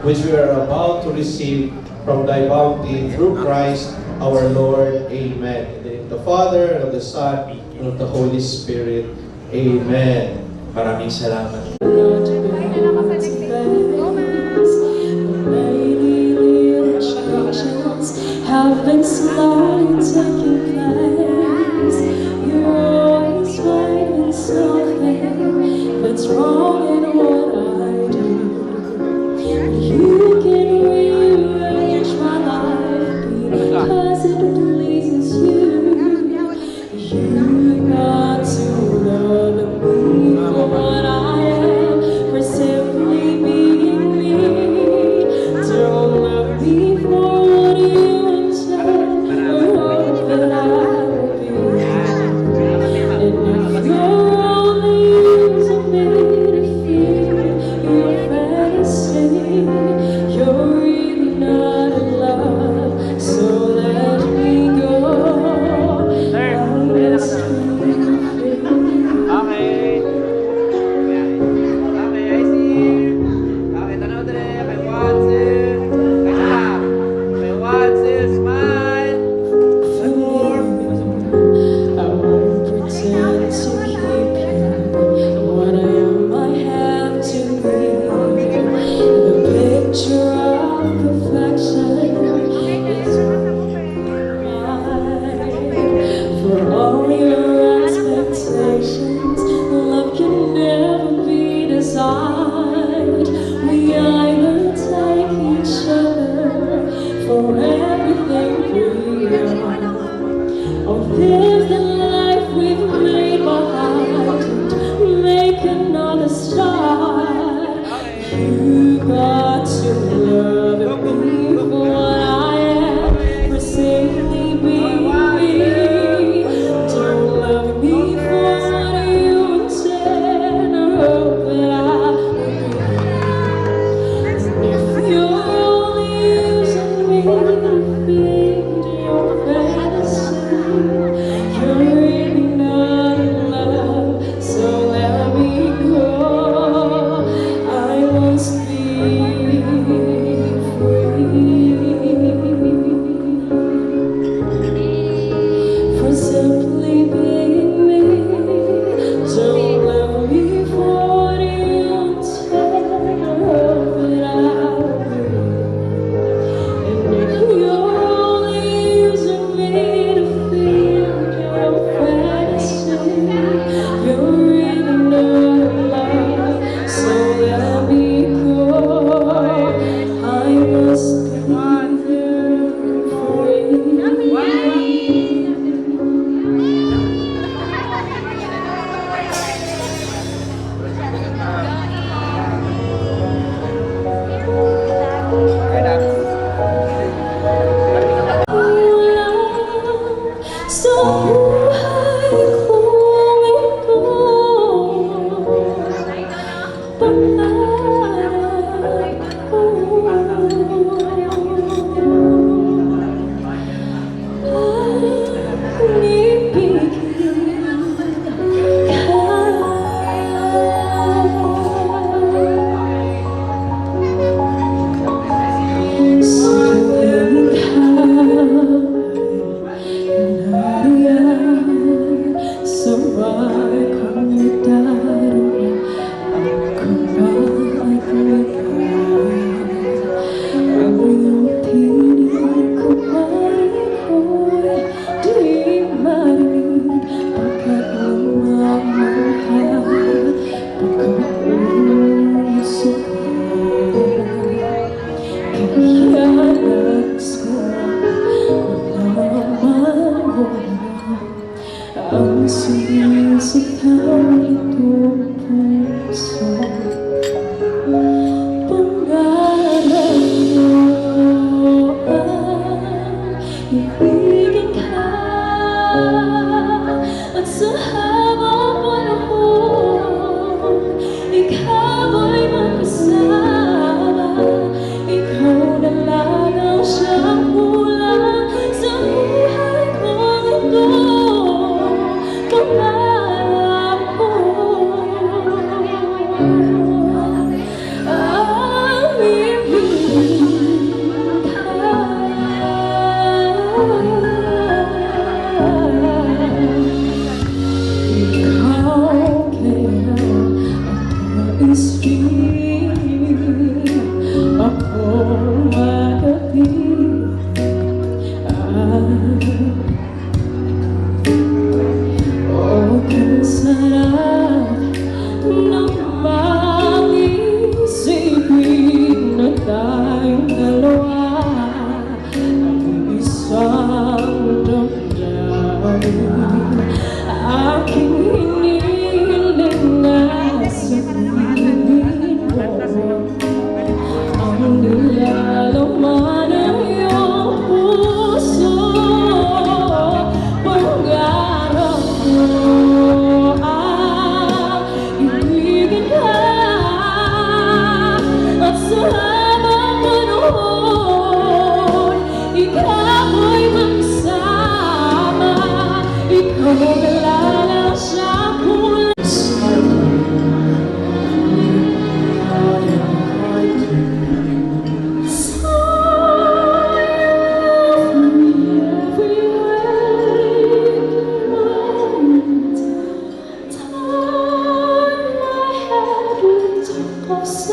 which we are about to receive from thy bounty through Christ our Lord. Amen. In the name of the Father, and of the Son, and of the Holy Spirit. Amen. Maraming salamat. Have been slowly taking place. You're always right and so fair. What's wrong in what I do? You can rearrange my life because it pleases you. You got to love me for what I am, for simply being me. Don't love me for what you have said or all that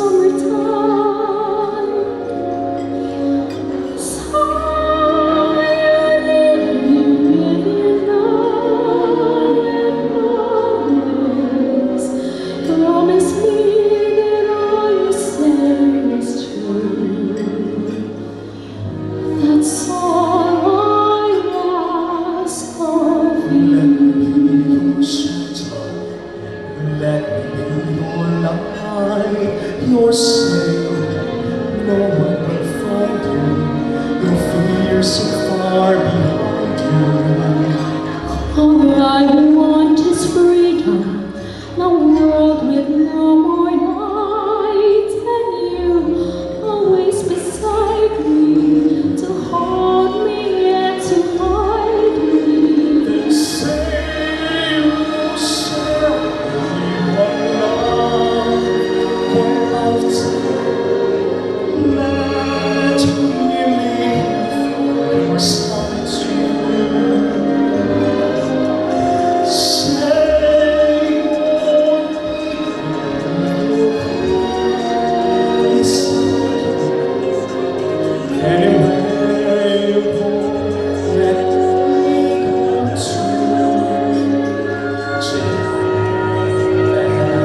summertime. Silent promise me that all you say is true. That's all I ask of you. Let me be your light, your sail. No one will find you. Your fears so far behind you. All I want is freedom, a world with no more night, and you always beside me to hold me and to hide me. Sail, oh sail, you are love, for lifetime. Let me leave your solitude.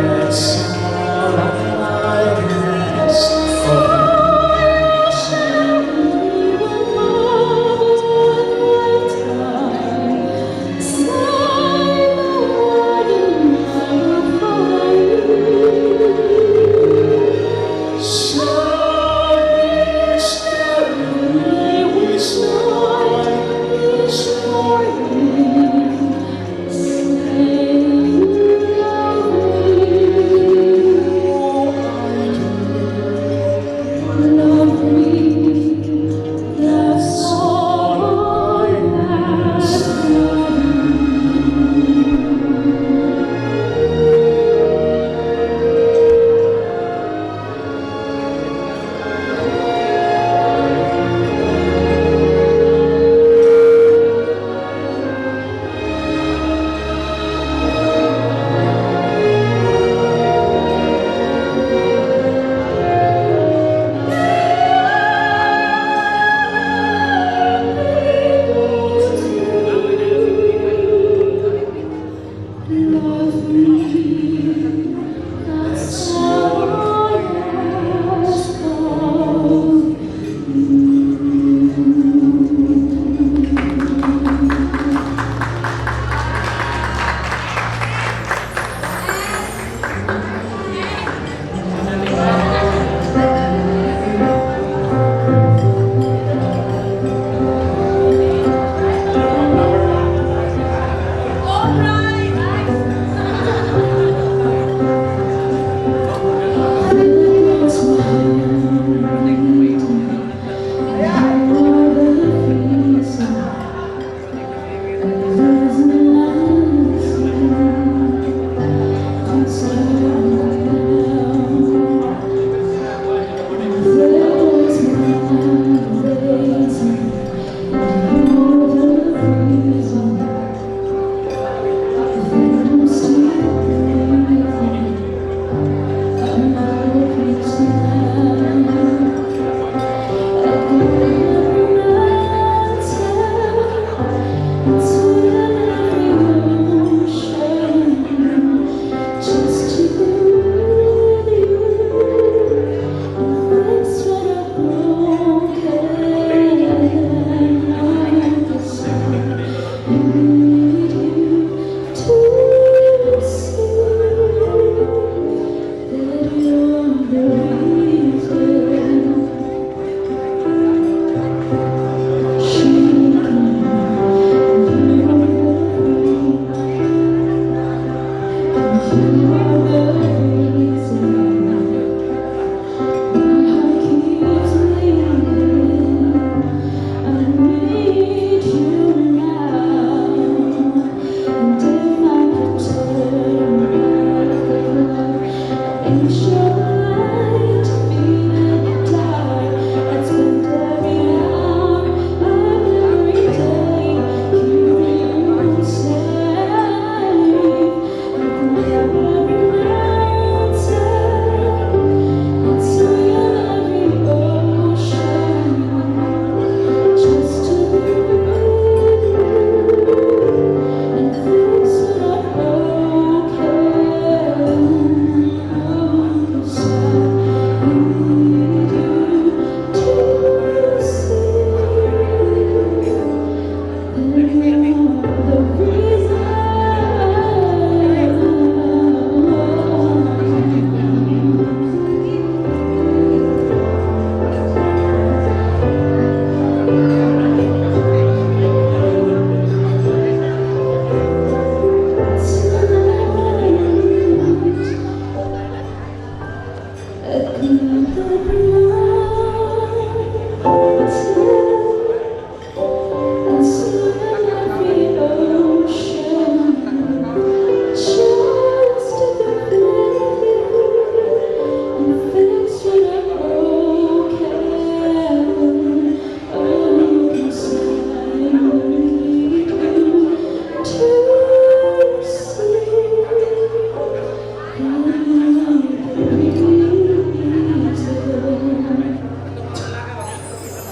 That's all I ask.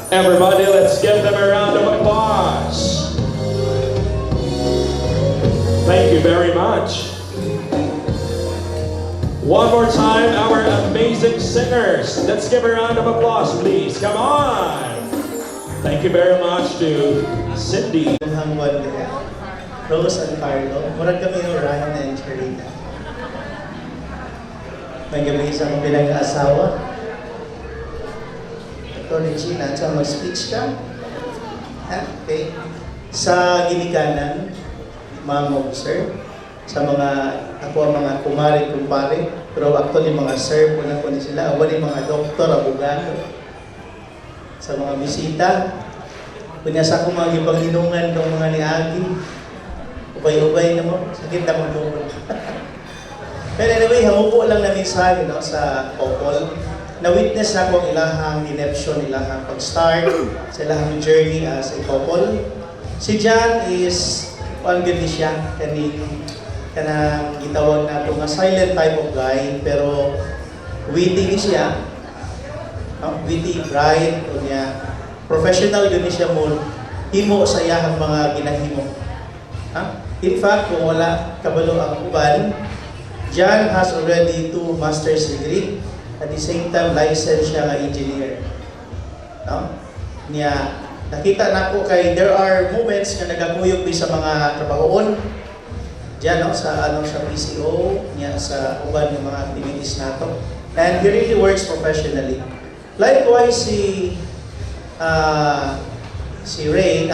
Everybody, let's give them a round of applause. Thank you very much. One more time, our amazing singers. Let's give a round of applause, please. Come on. Thank you very much to Cindy. Hangwan Rose and Carlo. Murag kami ng Ryan and Charita. May gabi isang pinag-asawa. Ito ni Gina, sa mag-speech ka. Okay. Sa ginikanan, mga sir, sa mga, ako ang mga kumare, pero actually mga sir po na po sila, awali mga doktor, abogado. Sa mga bisita, kunya sa akong mga ipanginungan ng mga niagi, ubay-ubay na mo, sakit na mo doon. Pero anyway, hamupo lang na mensahe no, sa couple. Na-witness na ko ang ilahang ineption, ilahang pag-start, sa ilahang journey as a couple. Si John is, one good siya, kanang gitawag na ito nga silent type of guy, pero witty ni siya, witty, bright, o niya, professional yun ni siya mo, himo sa iyahang mga ginahimo. In fact, kung wala kabalo ang uban, John has already 2 master's degree. At the same time, licensed siya nga engineer. No? Niya, nakita na ko kay there are moments na nagakuyog din sa mga trabahoon. Diyan, no? Sa PCO, niya, sa uban ng mga activities nato. And he really works professionally. Likewise, si Rain,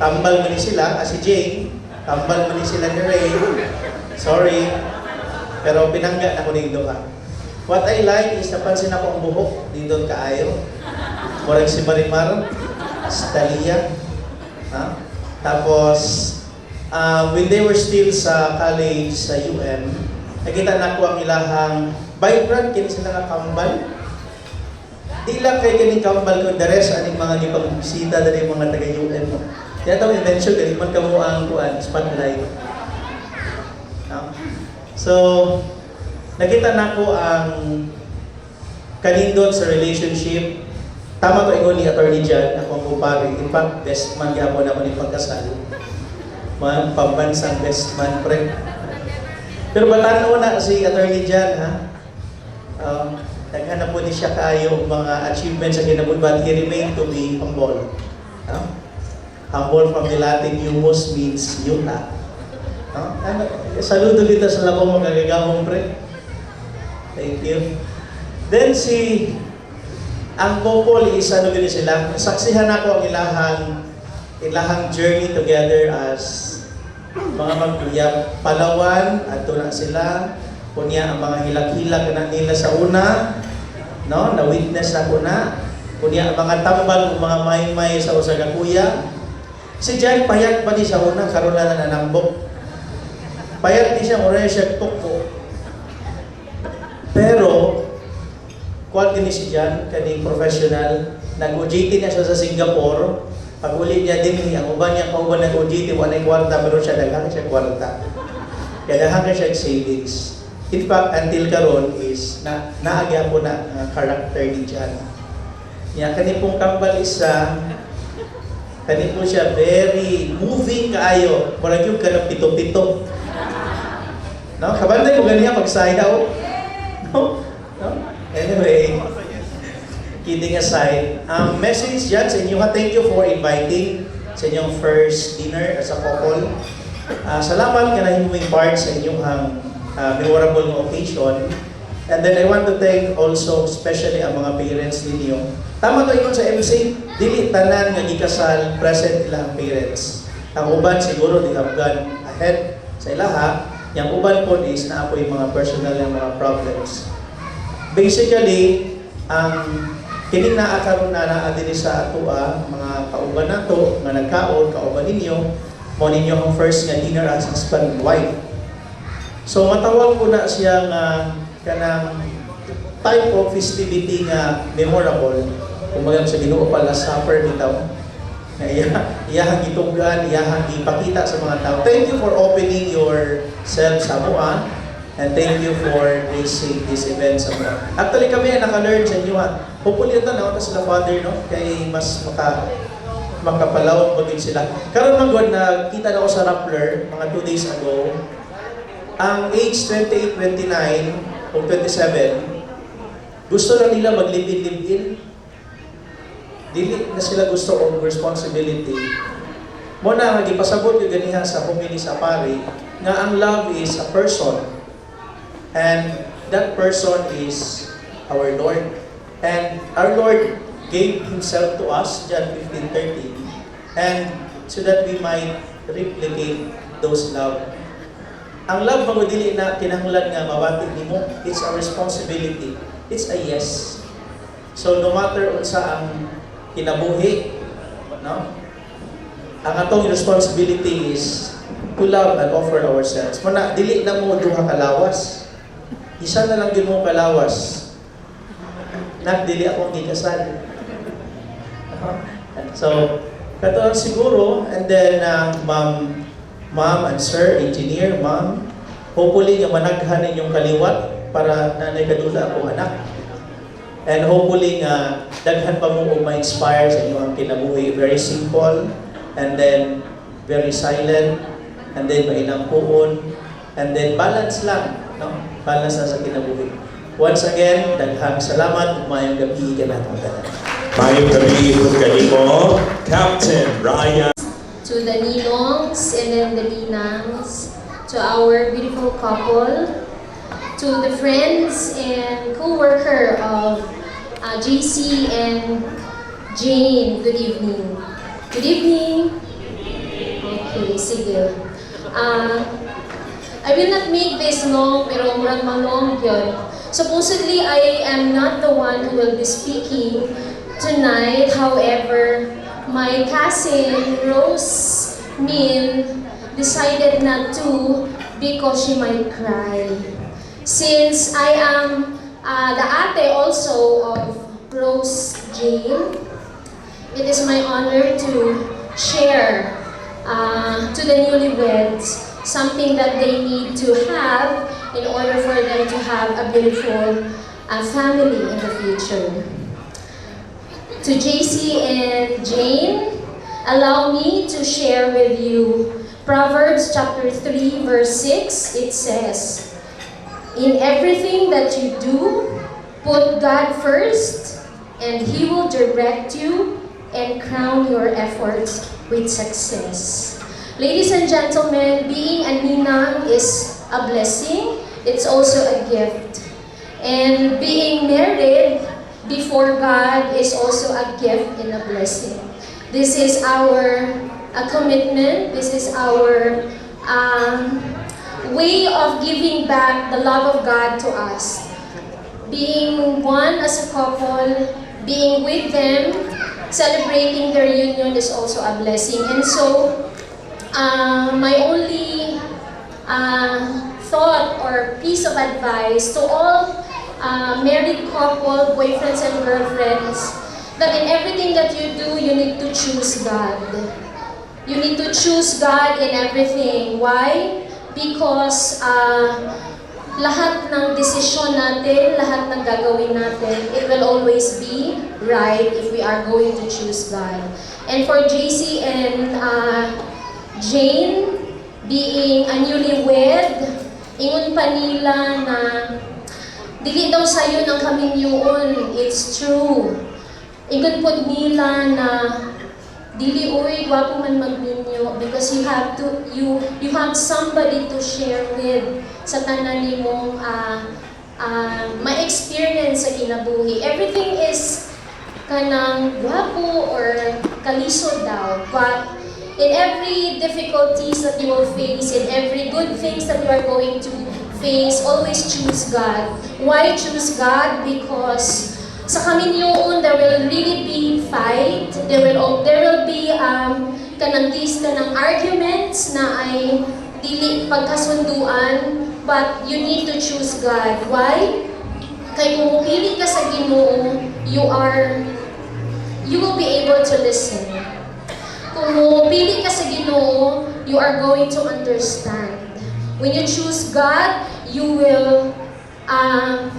tambal man ni sila, si Jane, tambal man ni sila ni Rain. Sorry, pero pinangga na ko dito ka. What I like is napansin ako ang buhok dito kaayo. Murag si Marimar, si Talia. Tapos, when they were still sa college sa UM, nakita na ko ang ilahang vibrant kini sila nga kambal. Di lang kay kini kambal ko the rest aning mga gipagbisita dali mga taga UM. Kaya tawo invention kay man kamo ang kuan spotlight. So, nakita na ko ang kanindot sa relationship. Tama to ingon ni Attorney John, ako ang kupari. In fact, best man gyapon ako ni pagkasal. Man, pambansang best man, pre. Pero batanaw na si Attorney John, ha? Naghanap po ni siya kayo mga achievements sa kinabuhi, but he remained to be humble. Humble from the Latin humus means yuta. Saludo dito sa labong magagagamong pre. Thank you. Then ang couple is gini sila. Saksihan ako ang ilahang journey together as mga magkuyap. Palawan, ato na sila. Kunya ang mga hilak-hilak na nila sa una. No? Na-witness na ko na. Kunya ang mga tambal, mga may-may sa usagakuya. Si Jan, payat pa di sa una, karoon na nanambok. Payat di siya, muna siya tuko. Pero, kuwan din si Jan, kaning professional, nag-OJT niya siya sa Singapore. Pag uli niya din, ang uban niya, kauban nag-OJT, wala yung kwarta, pero siya daghang siya kwarta. Kaya daghang siya savings. In fact, until karon is, naagya po na character ni Jan. Yan, kani pong kambal isa, kani po siya very moving kaayo. Murag yung kanang pito-pito. No? Kabanday mo ganiya pag-side out? No? Anyway, kidding aside, message dyan sa inyo, thank you for inviting sa inyong first dinner as a couple. Salamat ka na himing part sa inyong memorable occasion. And then I want to thank also especially ang mga parents ninyo. Tama to yun sa MC, dili tanan nga gikasal present ilang parents. Ang uban siguro di Afghan ahead sa ilaha, yung uban po is na po yung mga personal yung mga problems. basically, ang kining naa karon na naa dinhi sa atoa mga kauban nato nga nagkaon kauban ninyo mo ninyo ang first nga dinner as husband and wife. So matawag ko na siya nga kanang type of festivity nga memorable. Kumbaga sa Ginoo pala supper bitaw. Iyahang gitugan, iyahang ipakita sa mga tao. Thank you for opening yourself sa mua. And thank you for gracing this event sa mga. Actually kami ay naka-learn sa inyo ha. Hopefully ito na sila Father, no? Kaya mas makapalawag mo din sila. Karon magod na kita na ako sa Rappler mga 2 days ago. Ang age 28, 29 o 27, gusto na nila maglibin-libin. Dili na sila gusto of responsibility. Muna, magipasabot yung ganiha sa humili sa pari, nga ang love is a person. And that person is our Lord. And our Lord gave Himself to us, John 15:13, and so that we might replicate those love. Ang love, magudili na kinahanglan nga mabati nimo, it's a responsibility. It's a yes. So no matter unsa ang kinabuhi, no? Ang atong responsibility is to love and offer ourselves. Muna, dili na mo duha kalawas. Isa na lang din mo kalawas. Nagdili akong gikasal. So, kato siguro, and then ma'am and sir, engineer, ma'am, hopefully nga managhan ninyong kaliwat para nanay kadula akong anak. And hopefully nga daghan pa mo ma-inspire sa inyong kinabuhi. Very simple, and then very silent, and then mainang puon, and then balance lang, no? Balance na sa kinabuhi. Once again, daghang salamat, mayong gabi ka natin tanan. Mayong gabi po kanimo, Captain Ryan. To the ninongs and then the ninangs, to our beautiful couple, to the friends and co-worker of JC and Jane, good evening. Good evening. Okay, sige. I will not make this long, pero murag malong yun. Supposedly, I am not the one who will be speaking tonight. However, my cousin, Rose Min, decided not to because she might cry. Since I am the ate also of Rose Jane, it is my honor to share to the newlyweds something that they need to have in order for them to have a beautiful family in the future. To JC and Jane, allow me to share with you Proverbs chapter 3 verse 6. It says, "In everything that you do, put God first, and He will direct you and crown your efforts with success." Ladies and gentlemen, being a ninang is a blessing. It's also a gift. And being married before God is also a gift and a blessing. This is our commitment. This is our way of giving back the love of God to us. Being one as a couple, being with them, celebrating their union is also a blessing. And so, my only thought or piece of advice to all married couple, boyfriends and girlfriends, that in everything that you do, you need to choose God. You need to choose God in everything. Why? Because lahat ng desisyon natin, lahat ng gagawin natin, it will always be right if we are going to choose God. And for JC and Jane, being a newlywed, ingon pa nila na dili daw sayo ng kaming yun. It's true. Ingon po nila na dili uy gwapo man magninyo because you have somebody to share with sa tanan nimong ma-experience sa kinabuhi. Everything is kanang gwapo or kalisod daw, but in every difficulties that you will face, in every good things that you are going to face, always choose God. Why choose God? Because sa kaminyoon, there will really be fight. There will be kanang arguments na ay dili pagkasunduan, but you need to choose God. Why? Kay kung pili ka sa Ginoo, you will be able to listen. Kung pili ka sa Ginoo, you are going to understand. When you choose God, you will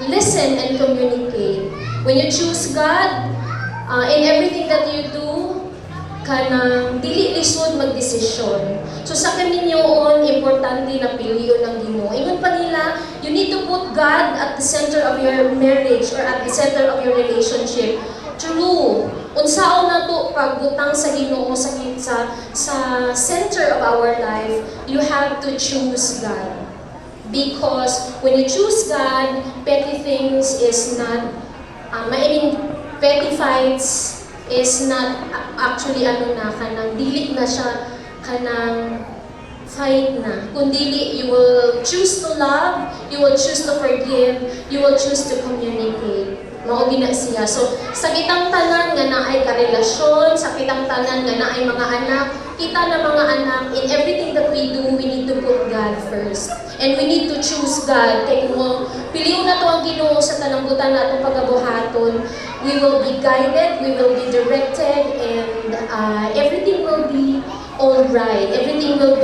listen and communicate. When you choose God, in everything that you do, kanang dili lisod magdesisyon. So sa kaminyoon, importante na piliyon ng Ginoo. Ingon pa nila, you need to put God at the center of your marriage or at the center of your relationship. True. Unsaon na to pagbutang sa Ginoo sa center of our life, you have to choose God. Because when you choose God, petty things is not, petty fights is not actually kanang dili na siya kanang fight na. Kung dili, you will choose to love, you will choose to forgive, you will choose to communicate. Mao gina siya. So, sa kitang tanan nga naay karelasyon, sa kitang tanan nga naay mga anak, kita na mga anak, in everything that we do, we need to put God first. And we need to choose God. Kaya kung piliw na to ang Ginoo sa talambutan na itong pagabuhaton, we will be guided, we will be directed, and everything will be alright. Everything will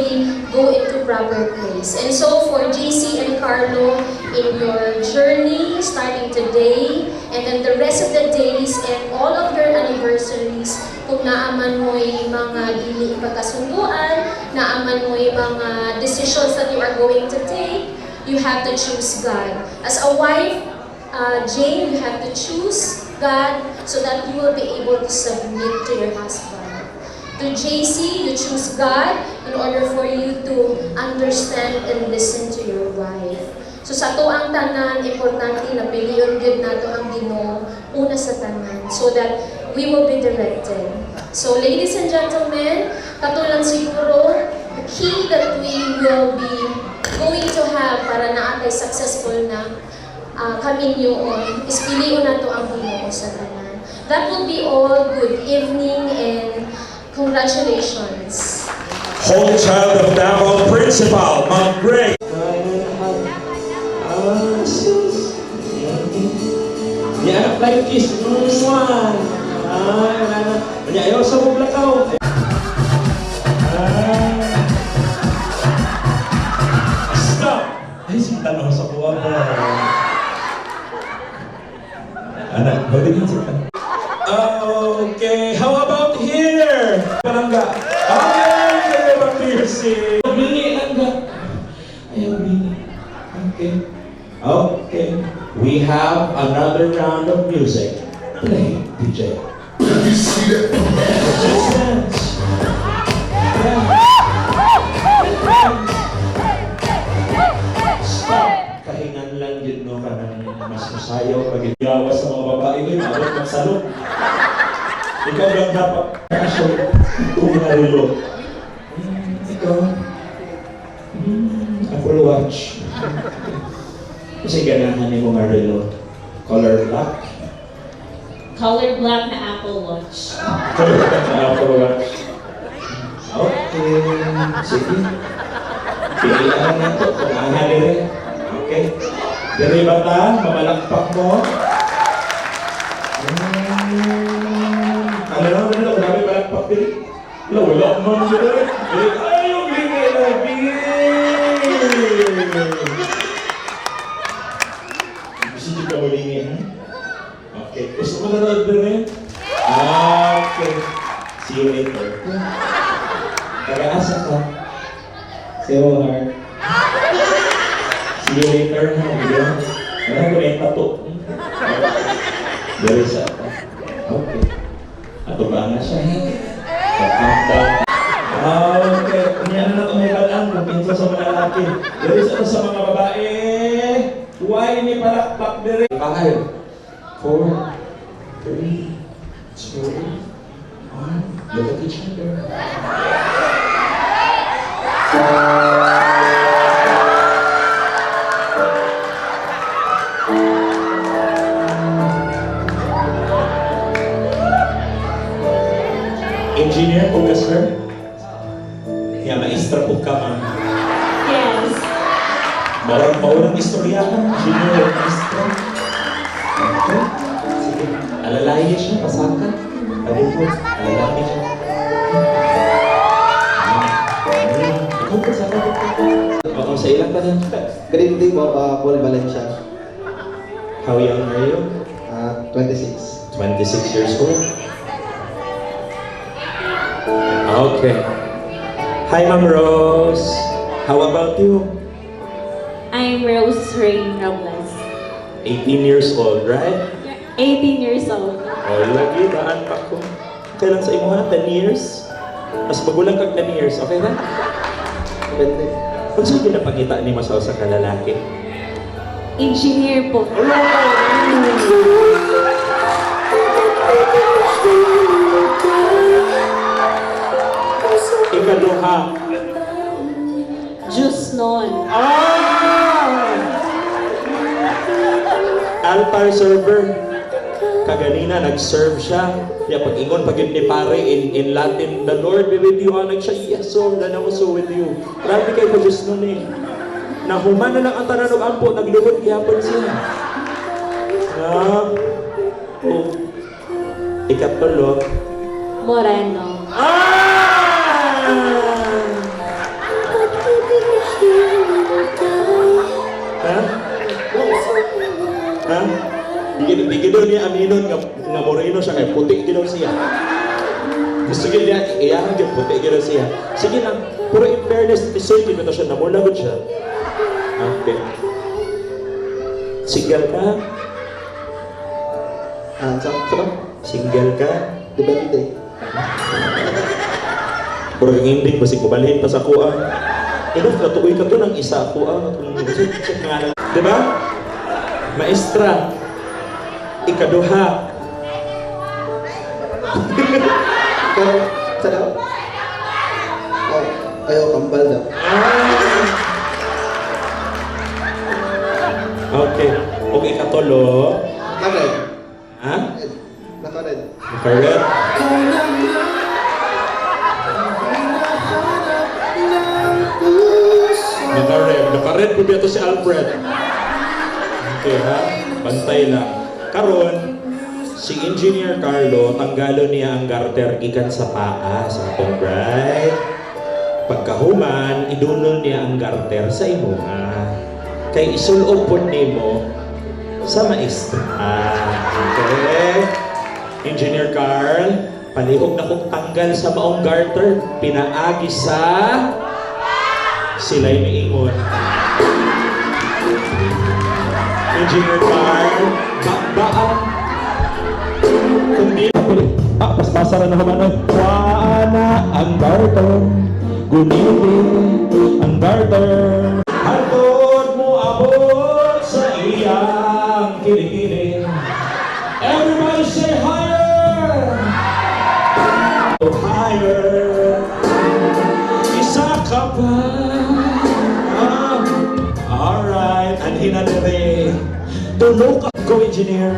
go into proper place. And so for JC and Carlo, in your journey, starting today, and then the rest of the days, and all of your anniversaries, kung naaman mo'y mga dili pagkasunduan, naaman mo'y mga decisions that you are going to take, you have to choose God. As a wife, Jane, you have to choose God so that you will be able to submit to your husband. To JC, you choose God in order for you to understand and listen to your wife. So sa to ang tanan, importante na piliyon gyud nato ang Ginoo una sa tanan so that we will be directed. So ladies and gentlemen, katulad siguro, the key that we will be going to have para naatay successful na kaminyoon is piliyon nato ang Ginoo sa tanan. That will be all. Good evening and congratulations. Holy Child of Davao Principal, Mount Greg. Ya, like kiss, one. Ayaw sa bublakaw. Stop! Ay, sinta na sa kuwa mo. Anak, huwag din sinta. Okay, how about here? Palangga. Ay, ayaw piercing. Bini, langga. Ayaw bini. Okay. Okay, we have another round of music. Play, DJ. Just dance. Stop. Kahingan lang yun, no, kanang mas masayaw pag igawas sa mga babae ko, abot ng salon. Ikaw lang dapat kaso kung narilo. Ikaw. Apple Watch. Kasi ganahan ni mo nga relo. Color black. Color black na Apple Watch. Color black na Apple Watch. Okay. Sige. Pilihan na ito kung ahali. Okay. Dari bata, mamalakpak mo. Ano naman ito? Marami malakpak din. Wala naman sila. Ayaw, bigay lagi. Gusto ka mulingin, ha? Okay. Gusto mo nanood ba rin? Okay. See you later. Taga-asa ka? See you later. See you later, ha? Wala ko na yung tato. Very sad. Okay. Ato ba nga siya, ha? Pag-countdown. Okay. Kunyan na tumibalang kung pinsa sa mga lalaki. Very sad sa mga babae. Why ini palakpak diri? 5, 4, 3, 2, 1. Look at each other. Engineer po ka, sir? Yeah, maestra po ka, ma'am. Yes. Maurang istorya ka, engineer, maestra. Okay. Sige. Alalayan siya, pasakan. Pwede po, alalayan siya. Ikaw po, saka po. Oo, sa ilang tanan. Good evening po, Paul Valencia. How young are you? 26. 26 years old. Okay. Hi, Ma'am Rose. How about you? I'm Rose Rain Robles. 18 years old, right? 18 years old. Oh, lagi, daan pa ko. Kailan sa imo ha? 10 years? Mas bagulang kag 10 years, okay na? Kung saan ginapakita ni Masaw sa kalalaki? Engineer po. Ikaduha. Diyos noon. Altar server. Kaganina, nag-serve siya. Kaya pag-ingon, pag ni pare in Latin, the Lord be with you. Nag siya, yes, so, and also with you. Grabe kayo pa Diyos nun eh. Nahuman na lang ang tanan ng ampo, naglugod gihapon siya. Oh. Ikatulo. Moreno. Di ginaw niya aminon nga moreno siya kay puti ginaw siya. Gusto niya iyahan yung puti ginaw siya. Sige lang, pero in fairness, deserve mo siya, namulagod siya. Okay. Single ka? Sarap? Single ka? Depende. Pero yung ending, basi kubalhin pa sa kuha. Enough, natukoy ka to ng isa kuha. Diba? Maestra, ikaduha. Pero, sarap? Oh, ayaw, kambal daw. Okay. Okay, ikatulo. Nakared. Ha? Nakared. Nakared? Nakared. Nakared po dito si Alfred. Okay ha? Bantay lang. Karon, si Engineer Carlo, tanggalo niya ang garter gikan sa paa sa atong bride. Pagkahuman, idunol niya ang garter sa imuha. Kay isulog po nimo sa maestra. Okay? Engineer Carl, palihog na kong tanggal sa maong garter, pinaagi sa sila'y miingon. Engineer Carl, bakbaan. Kundi paspasa na naman waana ang garter, gunili ang garter. Hantod mo abot sa iyang kilikili. Everybody say higher! Higher! Isa ka pa. Alright, and hinadere. Tulog ka. Go, engineer.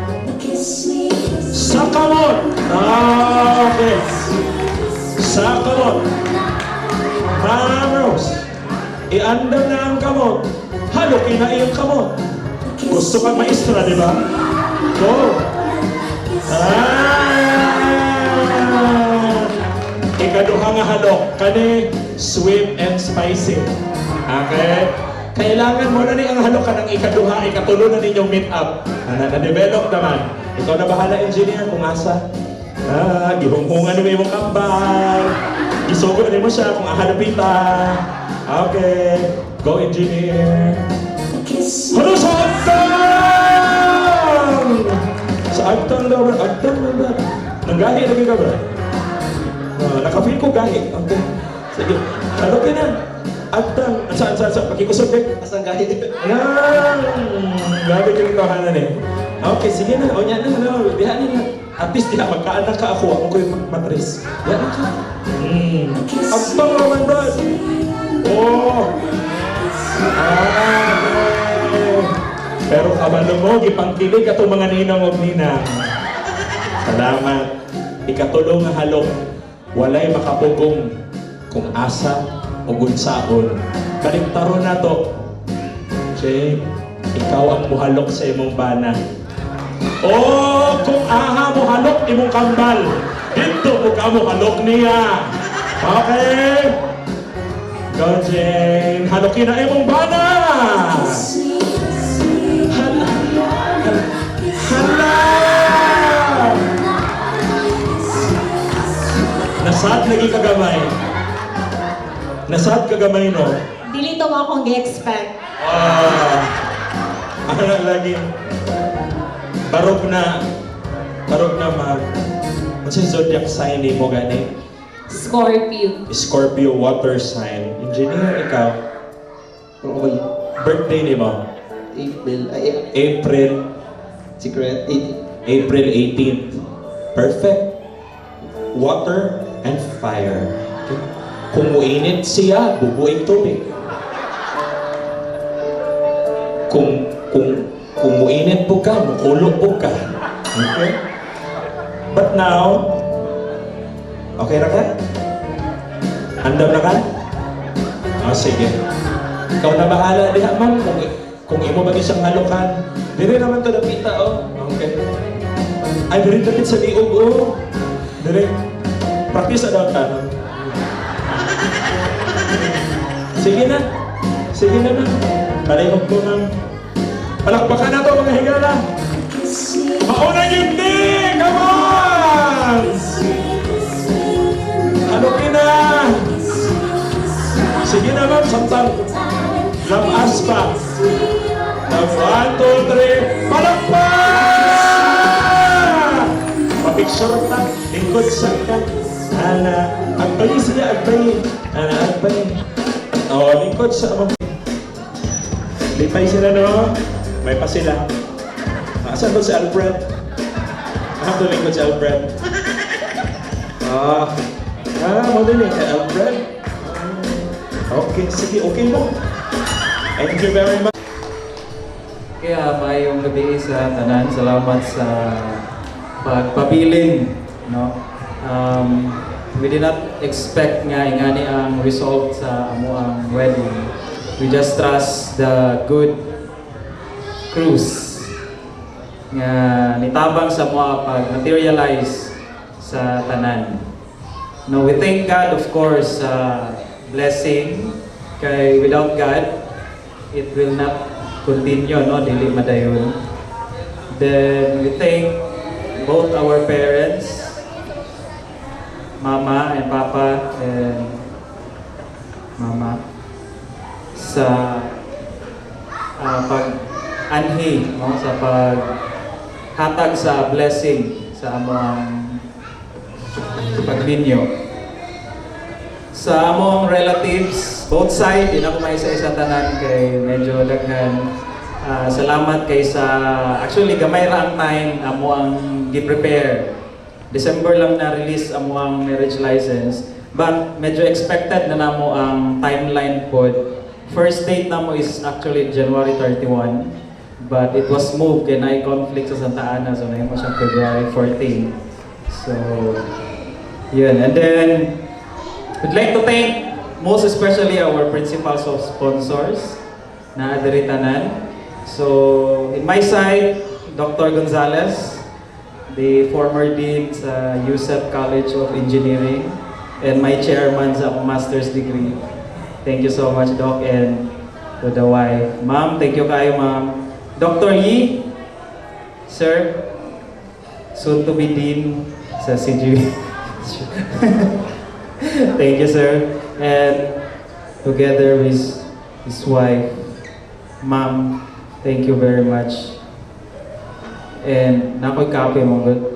Sa kamot! Okay. Sa kamot. Ma'am Rose, iandam na ang kamot. Halukin na iyong kamot. Gusto kang maestra, di ba? Go! Ikaduha nga halok. Kani, sweet and spicy. Okay? Kailangan mo na ni ang halok ka ng ikaduha, ikatulo na ninyong meet up. Na-develop naman. Ikaw na bahala, engineer, kung asa. Gihunghungan na mo kambal. Isugo na mo siya kung ahanapita. Okay. Go, engineer. Ano sa agtang? Sa agtang daw, agtang na ba? Nanggahi lagi ka ba? Nakafeel ko gahi. Okay. Sige. Ano ka na? Agtang. Saan? Pakikusog eh. Asang gahi? Gabi ka rin kahanan eh. Okay, sige na. O yan na. Dihan na. At least diha magkaanak ka ako. Ako ko yung matris. Yan na ka. Agtang naman, Brad. Oh. Pero kabalo mo, gipangkilig atong mga ninang o ninang. Salamat. Ikatulong nga halok. walay makapugong kung asa o gunsaon. Kalimtaro na to. Jay, ikaw ang muhalok sa imong bana. O kung aha mo halok imong kambal, dito mo ka mo halok niya. Okay? Go, Jane. Halokin na imong bana. Hala! Nasad lagi kagamay. Nasad kagamay, no? Dili to mo akong gi-expect. Ano lagi? Barog na mag... Ano si zodiac sign ni mo gani? Scorpio. Scorpio water sign. Engineer, ikaw? Okay. Birthday ni mo? April. Secret. April 18th. Perfect. Water and fire. Okay. Kung muinit siya, bubuing tubig. Kung muinit po ka, mukulo po ka. Okay? But now, okay na ka? Andam na ka? Sige. Ikaw na bahala diha, ma'am. Kung imo ba isang halukan, dire naman to napita, oh. Okay. Ay, dire dapit sa liog, oh. Dire. Practice na daw ka, no? Sige na. Sige na, ma'am. Palihog ko, ma'am. Palakpakan na to, mga higala. Maunang yun! Come on! Halukin na! Sige na, ma'am. Samtang. Lamas pa. 1, 2, 3. Palakpak! Papicture ka. Lingkod sa ka. Ana. Agbayin siya. Agbayin. Ana, agbayin. O, lingkod sa amang. Lipay sila, no? May pa sila. Asan ba si Alfred? Ano lingkod si Alfred? Magaling kay Alfred. Okay, sige, okay mo. Thank you very much. Kaya mayong gabi sa tanan, salamat sa pagpabilin, no? We did not expect nga ingani ang result sa amuang wedding. We just trust the good cruise nga nitabang sa mga pag-materialize sa tanan. No, we thank God, of course, blessing. Kay without God, it will not continue, no? Dili madayon. Then we thank both our parents, Mama and Papa and Mama, sa pag-anhi, no? Sa paghatag sa blessing sa among paglinyo. Sa among relatives, both side, di na ko maisa-isa tanan kay medyo daghan. Salamat kay sa, actually gamay ra ang time amo ang gi-prepare. December lang na-release amo ang marriage license, but medyo expected na namo ang timeline pod. First date namo is actually January 31, but it was moved kay na conflict sa Santa Ana, so na mo siya February 14. So, yun. And then, we'd like to thank most especially our principals of sponsors na adiritanan. So, in my side, Dr. Gonzalez, the former dean sa USEP College of Engineering, and my chairman sa master's degree. Thank you so much, Doc, and to the wife. Ma'am, thank you kayo, ma'am. Dr. Yi, sir, soon to be dean sa CGV. Thank you, sir. And together with his wife, Ma'am, thank you very much. And nakoy kape mo good.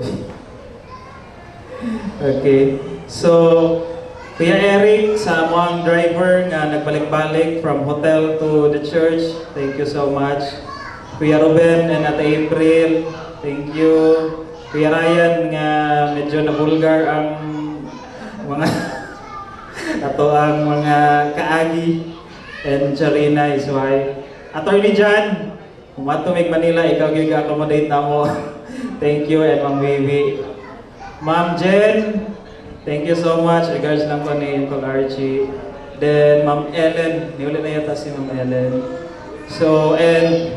Okay. So, Kuya Eric, sa mga driver nga nagbalik-balik from hotel to the church, thank you so much. Kuya Ruben and Ate April, thank you. Kuya Ryan nga medyo nabulgar ang mga ato ang mga kaagi, and Charina is why. Attorney John, kumatumig Manila, ikaw yung accommodate na mo. Thank you, and Ma'am Wiwi. Ma'am Jen, Thank you so much. Regards lang po ni Uncle Archie. Then, Ma'am Ellen. Niulit na yata si Ma'am Ellen. So, and...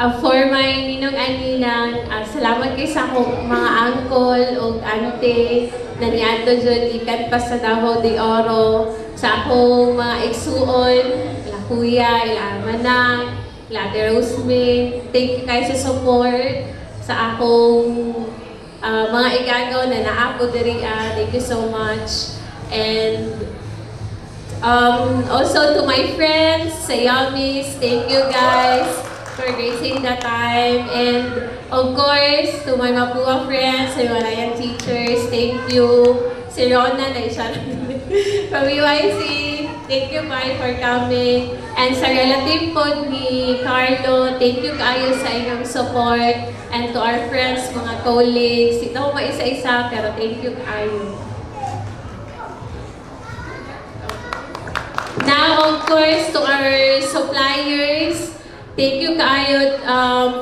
For my ninong anilang, salamat kay sa akong mga uncle o ante na niadto dyan ikan pa sa Davao de Oro, sa akong mga igsuon, ila kuya, ila manang, ila Ate Rosemary. Thank you kayo sa support sa akong mga igagaw na naapo diri. Thank you so much. And also to my friends sa Yummies, thank you guys for gracing the time. And of course, to my Mapua friends, sa Himalayan teachers, thank you. Si Rona na isa from UIC, thank you bye for coming. And sa relative po ni Carlo, thank you kayo sa inyong support. And to our friends, mga colleagues, ito ko maisa-isa, pero thank you kayo. Now, of course, to our suppliers, thank you kayo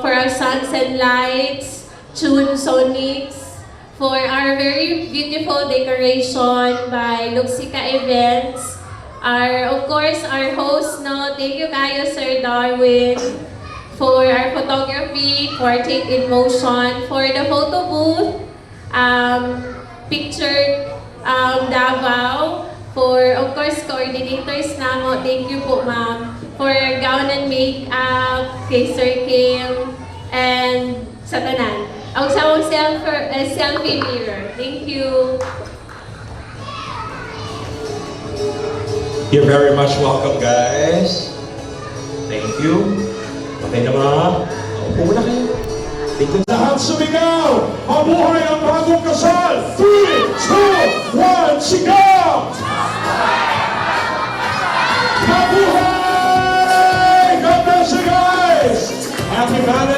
for our Suns and Lights, Tune Sonics, for our very beautiful decoration by Luxica Events. Of course, our host, no, thank you kayo, Sir Darwin, for our photography, for Take in Motion, for the photo booth, Picture Davao, for, of course, coordinators namo, thank you po, ma'am. For gown and makeup, kay Sir Kim, and sa tanan. Ang sawang selfie mirror. Thank you. You're very much welcome, guys. Thank you. Okay na mga. Upo muna kayo. Thank you. Lahat sumigaw! Mabuhay ang bagong kasal! 3, 2, 1, sigaw! Mabuhay! God bless you guys! Happy Valentine's